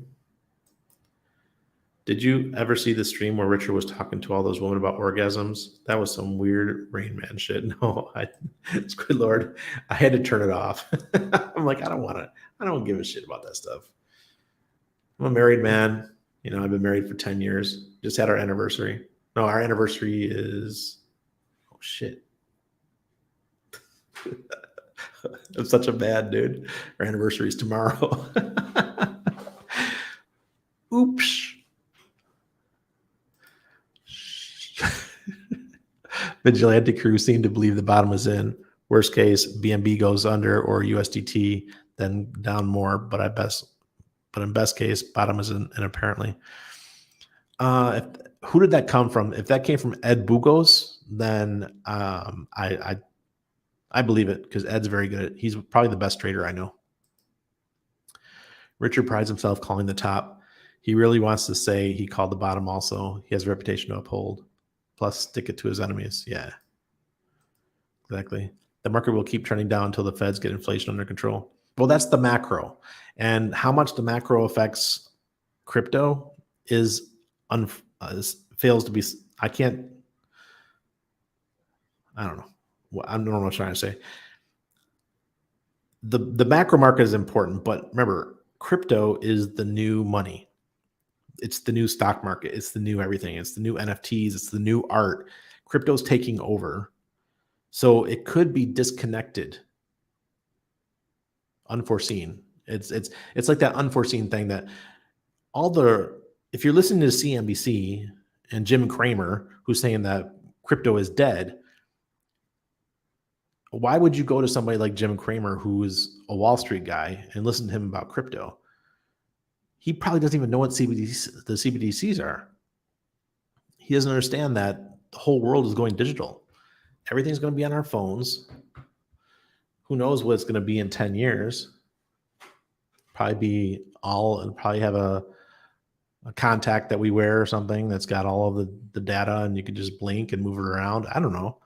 Did you ever see the stream where Richard was talking to all those women about orgasms? That was some weird Rain Man shit. No, it's good Lord. I had to turn it off. I'm like, I don't give a shit about that stuff. I'm a married man. You know, I've been married for 10 years. Just had our anniversary. No, our anniversary is, oh shit. I'm such a bad dude. Our anniversary is tomorrow. Oops. Vigilante crew seem to believe the bottom is in. Worst case, BNB goes under or USDT, then down more. But in best case, bottom is in apparently. Who did that come from? If that came from Ed Bugos, then I believe it because Ed's very good. He's probably the best trader I know. Richard prides himself calling the top. He really wants to say he called the bottom also. He has a reputation to uphold. plus stick it to his enemies. Yeah, exactly. The market will keep trending down until the Feds get inflation under control. Well, that's the macro. And how much the macro affects crypto is fails to be, I don't know. I don't know what I'm trying to say. The macro market is important, but remember, crypto is the new money. It's the new stock market. It's the new everything. It's the new NFTs. It's the new art. Crypto's taking over. So it could be disconnected, unforeseen. It's like that unforeseen thing that if you're listening to CNBC and Jim Cramer, who's saying that crypto is dead, why would you go to somebody like Jim Cramer, who is a Wall Street guy, and listen to him about crypto? He probably doesn't even know what the CBDCs are. He doesn't understand that the whole world is going digital. Everything's going to be on our phones. Who knows what it's going to be in 10 years? Probably have a contact that we wear or something that's got all of the data, and you can just blink and move it around. I don't know.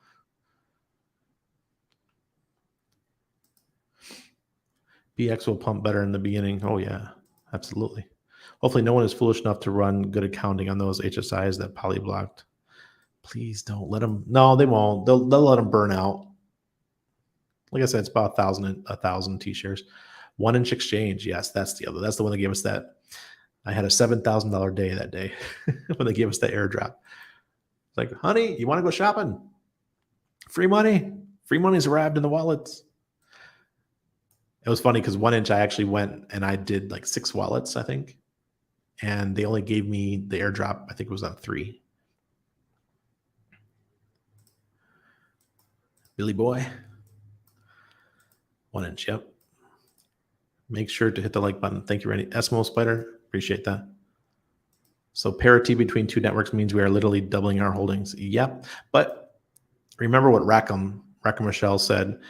BX will pump better in the beginning. Oh yeah, absolutely. Hopefully no one is foolish enough to run good accounting on those HSIs that Poly blocked. Please don't let them. No, they won't. They'll let them burn out. Like I said, it's about 1,000 T-shares. 1inch exchange. Yes, that's the other. That's the one that gave us that. I had a $7,000 day that day when they gave us that airdrop. It's like, honey, you want to go shopping? Free money. Free money's arrived in the wallets. It was funny because 1inch, I actually went and I did like 6 wallets, I think. And they only gave me the airdrop. I think it was on 3. Billy boy. 1inch, yep. Make sure to hit the like button. Thank you, Randy. Eskimo Spider, appreciate that. So parity between 2 networks means we are literally doubling our holdings. Yep. But remember what Rackham Michelle said.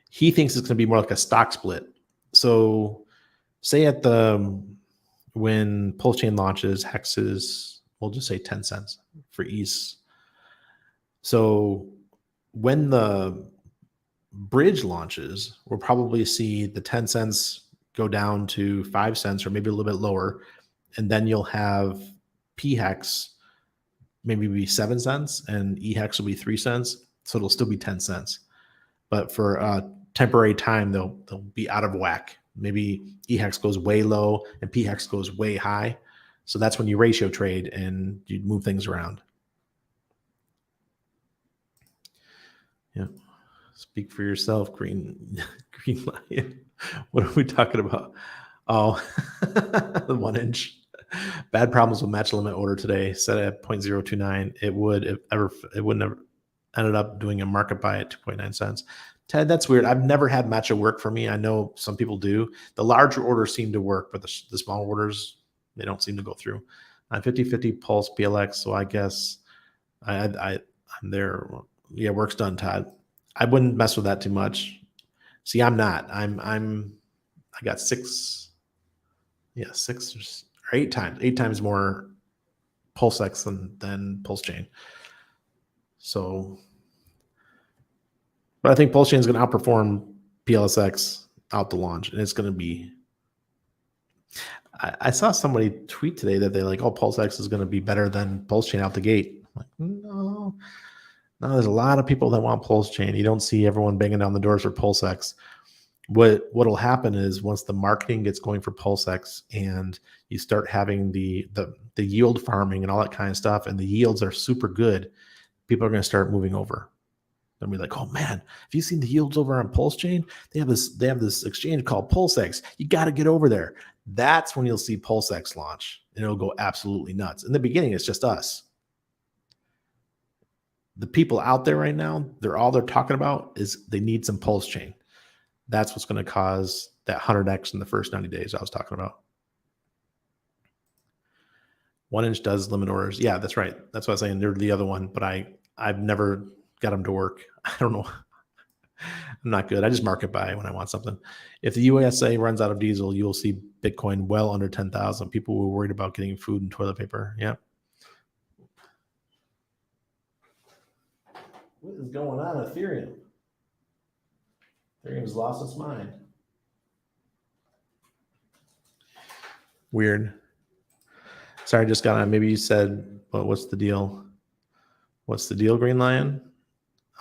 He thinks it's going to be more like a stock split. So say when Pulse Chain launches, Hex is, we'll just say 10 cents for ease. So when the bridge launches, we'll probably see the 10 cents go down to 5 cents or maybe a little bit lower. And then you'll have PHEX maybe be 7 cents and EHEX will be 3 cents. So it'll still be 10 cents. But for a temporary time, they'll be out of whack. Maybe EHEX goes way low and PHEX goes way high. So that's when you ratio trade and you move things around. Yeah. Speak for yourself, Green Lion. What are we talking about? Oh, the 1inch. Bad problems with match limit order today. Set at 0.029. It wouldn't have ended up doing a market buy at 2.9 cents. Ted, that's weird. I've never had matcha work for me. I know some people do. The larger orders seem to work, but the small orders, they don't seem to go through. 50/50 Pulse PLX. So I guess I'm there. Yeah, work's done, Todd. I wouldn't mess with that too much. See, I'm not. I got 6 or 8 times more PulseX than Pulse Chain. So, but I think Pulse Chain is going to outperform PLSX out the launch, and it's going to be. I saw somebody tweet today that they like, oh, PulseX is going to be better than Pulse Chain out the gate. I'm like, no, there's a lot of people that want Pulse Chain. You don't see everyone banging down the doors for PulseX. What'll happen is once the marketing gets going for PulseX and you start having the yield farming and all that kind of stuff, and the yields are super good, people are going to start moving over. They'll be like, oh man, have you seen the yields over on Pulse Chain? They have this exchange called PulseX. You got to get over there. That's when you'll see PulseX launch, and it'll go absolutely nuts. In the beginning, it's just us. The people out there right now, all they're talking about is they need some Pulse Chain. That's what's going to cause that 100x in the first 90 days I was talking about. 1inch does limit orders. Yeah, that's right. That's what I was saying. They're the other one, but I've never got them to work. I don't know. I'm not good. I just market buy when I want something. If the USA runs out of diesel, you will see Bitcoin well under 10,000. People were worried about getting food and toilet paper. Yeah. What is going on, Ethereum? Ethereum's lost its mind. Weird. Sorry, I just got on. Maybe you said, but what's the deal? What's the deal, Green Lion?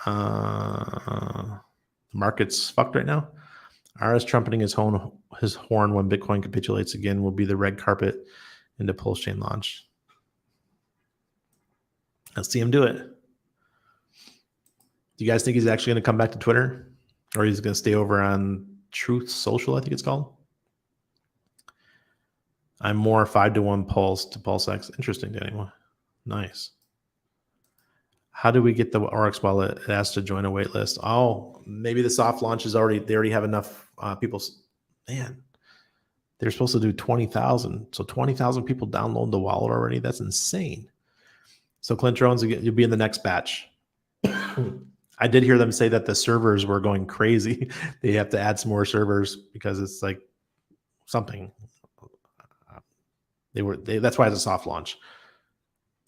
The market's fucked right now. RS trumpeting his horn when Bitcoin capitulates again will be the red carpet into Pulse Chain launch. Let's see him do it. Do you guys think he's actually going to come back to Twitter? Or he's going to stay over on Truth Social, I think it's called? I'm more 5-to-1 Pulse to PulseX. Interesting, Danny. Nice. How do we get the Oryx wallet? It has to join a wait list. Oh, maybe the soft launch is already, they already have enough people. Man, they're supposed to do 20,000. So 20,000 people download the wallet already. That's insane. So Clint Jones, you'll be in the next batch. I did hear them say that the servers were going crazy. They have to add some more servers because it's like something. That's why it's a soft launch.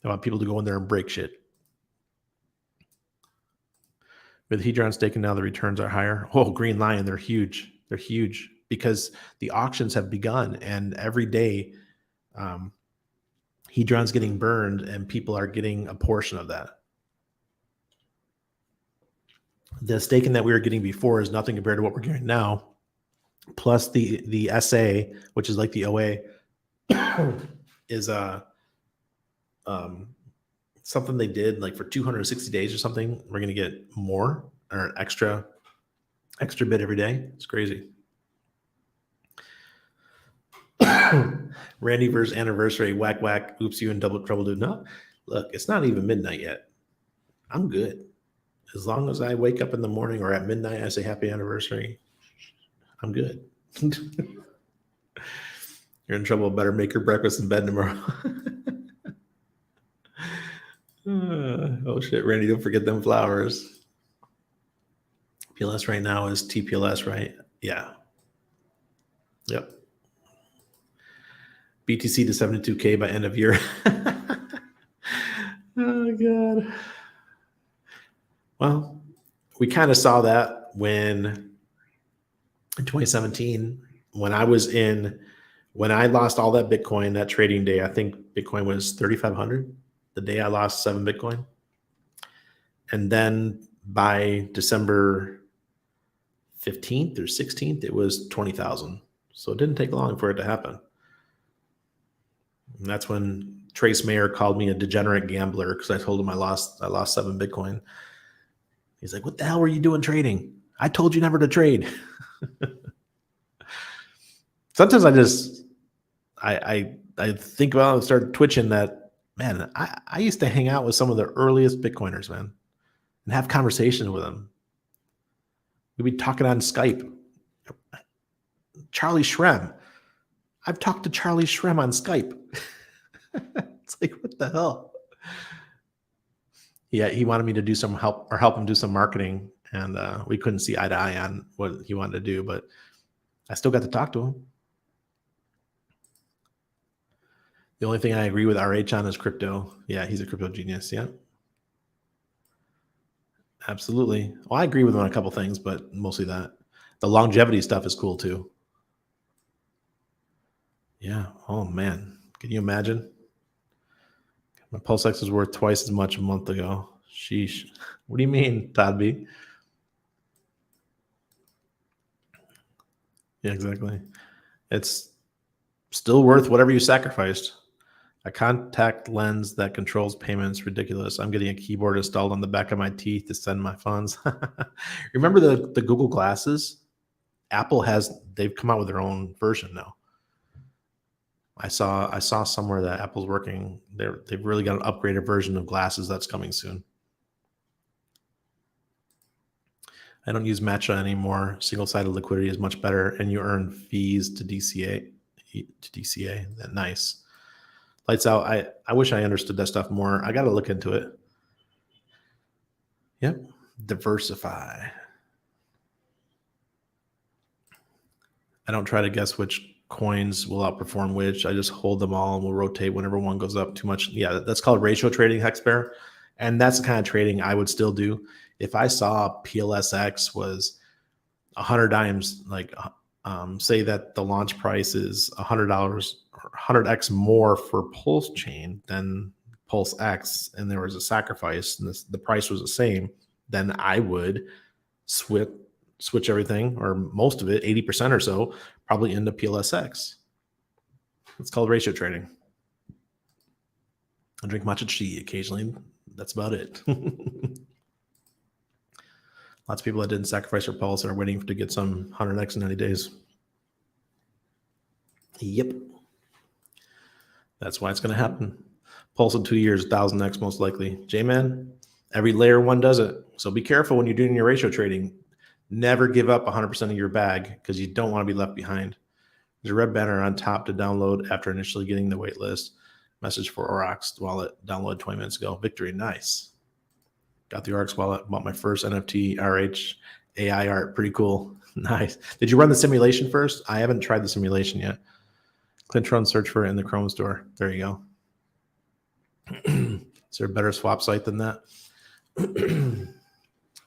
They want people to go in there and break shit. With Hedron's taken now, the returns are higher. Oh, Green Lion, they're huge. They're huge because the auctions have begun, and every day Hedron's getting burned, and people are getting a portion of that. The staking that we were getting before is nothing compared to what we're getting now. Plus the SA, which is like the OA, is something they did like for 260 days or something. We're going to get more or extra bit every day. It's crazy. Randy versus anniversary, whack whack, oops, you in double trouble, dude. No, look, it's not even midnight yet. I'm good. As long as I wake up in the morning or at midnight, I say happy anniversary. I'm good. You're in trouble. Better make your breakfast in bed tomorrow. Oh shit, Randy, don't forget them flowers. PLS right now is TPLS, right? Yeah. Yep. BTC to 72K by end of year. Oh god. Well, we kind of saw that when in 2017, when I lost all that Bitcoin that trading day. I think Bitcoin was 3,500 the day I lost 7 Bitcoin. And then by December 15th or 16th, it was 20,000. So it didn't take long for it to happen. And that's when Trace Mayer called me a degenerate gambler because I told him I lost 7 Bitcoin. He's like, "What the hell were you doing trading? I told you never to trade." Sometimes I think about it and start twitching that, man, I used to hang out with some of the earliest Bitcoiners, man, and have conversations with them. We'd be talking on Skype. Charlie Shrem. I've talked to Charlie Shrem on Skype. It's like, what the hell? Yeah, he wanted me to do some help him do some marketing, and we couldn't see eye to eye on what he wanted to do, but I still got to talk to him. The only thing I agree with RH on is crypto. Yeah, he's a crypto genius. Yeah, absolutely. Well, I agree with him on a couple things, but mostly that. The longevity stuff is cool too. Yeah. Oh man, can you imagine? My PulseX was worth twice as much a month ago. Sheesh. What do you mean, Todd B? Yeah, exactly. It's still worth whatever you sacrificed. A contact lens that controls payments, ridiculous. I'm getting a keyboard installed on the back of my teeth to send my funds. Remember the Google Glasses? They've come out with their own version now. I saw somewhere that Apple's working. They've really got an upgraded version of glasses that's coming soon. I don't use Matcha anymore. Single-sided liquidity is much better, and you earn fees to DCA. Nice. Lights out. I wish I understood that stuff more. I got to look into it. Yep. Diversify. I don't try to guess which coins will outperform which. I just hold them all and we'll rotate whenever one goes up too much. Yeah, that's called ratio trading, Hexbear. And that's the kind of trading I would still do. if I saw PLSX was 100 dimes, like say that the launch price is $100 or 100x more for Pulse Chain than Pulse X, and there was a sacrifice and the price was the same, then I would switch everything or most of it, 80% or so, probably into PLSX. It's called ratio trading. I drink matcha tea occasionally. That's about it. Lots of people that didn't sacrifice their Pulse are waiting to get some 100x in 90 days. Yep. That's why it's going to happen. Pulse in 2 years, 1000x most likely. J-Man, every layer one does it. So be careful when you're doing your ratio trading. Never give up 100% of your bag because you don't want to be left behind. There's a red banner on top to download after initially getting the wait list. Message for Aurochs wallet download 20 minutes ago. Victory, nice. Got the Aurochs wallet. Bought my first NFT RH AI art. Pretty cool. Nice. Did you run the simulation first? I haven't tried the simulation yet. Click run search for it in the Chrome store. There you go. Is there a better swap site than that?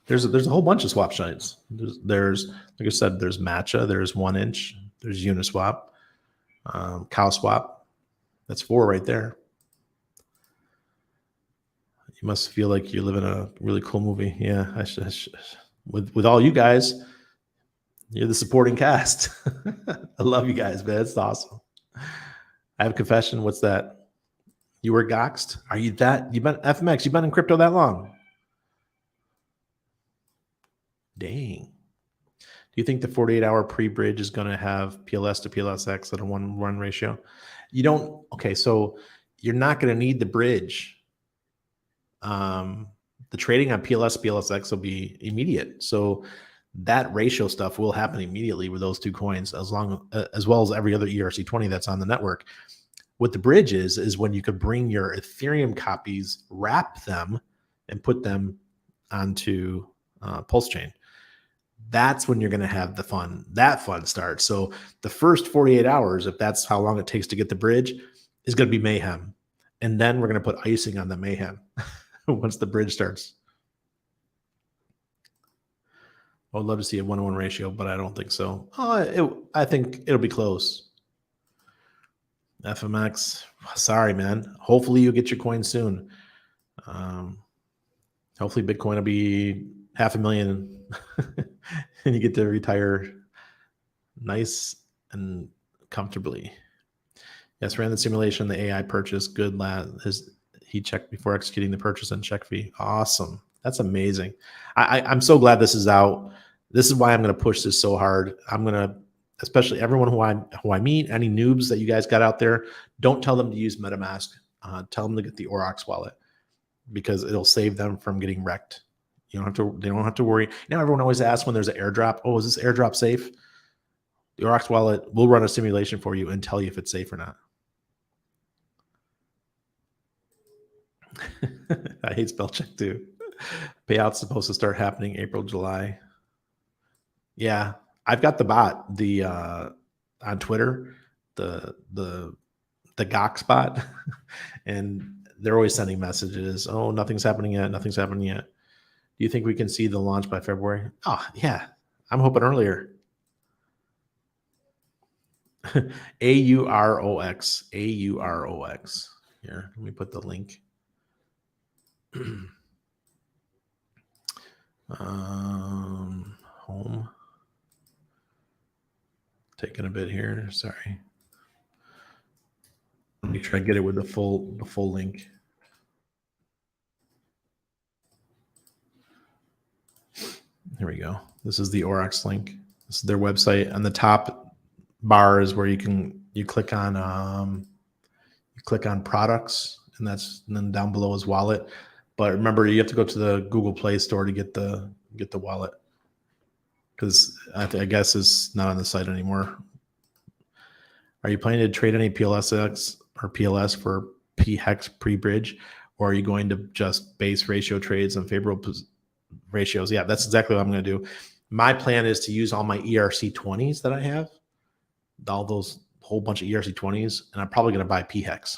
There's a whole bunch of swap sites. There's like I said, there's Matcha, there's 1inch, there's Uniswap, CowSwap. That's 4 right there. You must feel like you live in a really cool movie. Yeah, I should. With all you guys, you're the supporting cast. I love you guys, man. It's awesome. I have a confession. What's that? You were goxed? Are you that? You've been FMX? You've been in crypto that long? Dang. Do you think the 48-hour pre-bridge is going to have PLS to PLSX at a 1-1 ratio? You don't. Okay, so you're not going to need the bridge. The trading on PLS, PLSX will be immediate. So that ratio stuff will happen immediately with those two coins, as well as every other ERC20 that's on the network. What the bridge is when you could bring your Ethereum copies, wrap them, and put them onto Pulse Chain. That's when you're going to have that fun starts. So the first 48 hours, if that's how long it takes to get the bridge, is going to be mayhem. And then we're going to put icing on the mayhem once the bridge starts. I would love to see a 1-to-1 ratio, but I don't think so. I think it'll be close. FMX, sorry, man. Hopefully you get your coin soon. Hopefully Bitcoin will be 500,000 and you get to retire nice and comfortably. Yes, ran the simulation, the AI purchase. Good lad. He checked before executing the purchase and check fee. Awesome. That's amazing. I'm so glad this is out. This is why I'm going to push this so hard. I'm going to, especially everyone who I meet, any noobs that you guys got out there, don't tell them to use MetaMask. Tell them to get the Aurochs wallet because it'll save them from getting wrecked. They don't have to worry. Everyone always asks when there's an airdrop, oh, is this airdrop safe? The Aurochs wallet will run a simulation for you and tell you if it's safe or not. I hate spell check too. Payout's supposed to start happening April, July. Yeah, I've got the bot, on Twitter, the Gox bot, and they're always sending messages. Oh, nothing's happening yet. Nothing's happening yet. Do you think we can see the launch by February? Oh, yeah. I'm hoping earlier. AUROX. AUROX. Here, let me put the link. Home. Taking a bit here. Sorry. Let me try to get it with the full link. Here we go. This is the Aurochs link. This is their website. On the top bar is where you click on products, and then down below is wallet. But remember, you have to go to the Google Play Store to get the wallet, because I guess it's not on the site anymore. Are you planning to trade any PLSX or PLS for PHEX pre-bridge, or are you going to just base ratio trades on favorable ratios? Yeah, that's exactly what I'm going to do. My plan is to use all my ERC20s that I have, all those whole bunch of ERC20s, and I'm probably going to buy PHEX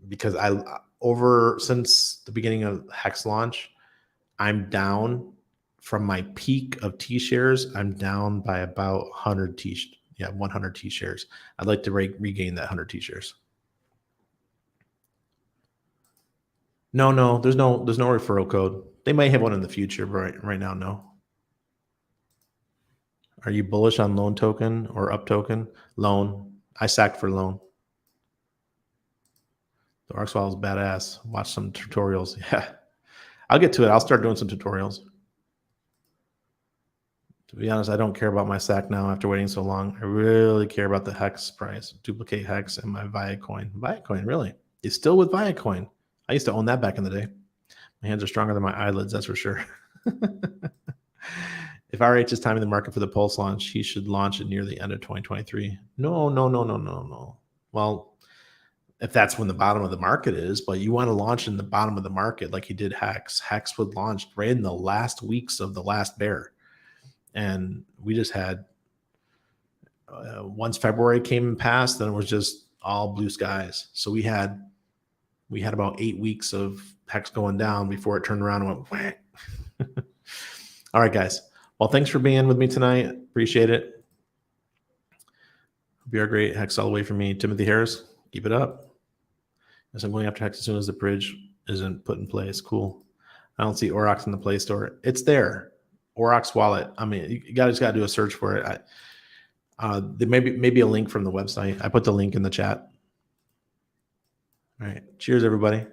because since the beginning of Hex launch, I'm down from my peak of T shares. I'm down by about 100 100 T shares. I'd like to regain that 100 T shares. No, there's no referral code. They might have one in the future, but right now, no. Are you bullish on loan token or up token? Loan. I sacked for loan. The arc swallow is badass. Watch some tutorials. Yeah, I'll get to it. I'll start doing some tutorials. To be honest, I don't care about my sack now after waiting so long. I really care about the Hex price. Duplicate Hex and my Viacoin. Viacoin, really? It's still with Viacoin. I used to own that back in the day. My hands are stronger than my eyelids, that's for sure. If RH is timing the market for the Pulse launch, he should launch it near the end of 2023. No. Well, if that's when the bottom of the market is, but you want to launch in the bottom of the market like he did Hex. Hex was launched right in the last weeks of the last bear. And we just had, once February came and passed, then it was just all blue skies. So we had about 8 weeks of Hex going down before it turned around and went whack. All right, guys. Well, thanks for being with me tonight. Appreciate it. Hope you are great. Hex all the way from me. Timothy Harris, keep it up. Yes, I'm going after Hex as soon as the bridge isn't put in place. Cool. I don't see Aurochs in the Play Store. It's there. Aurochs wallet. I mean, you guys got to do a search for it. There may be a link from the website. I put the link in the chat. All right. Cheers, everybody.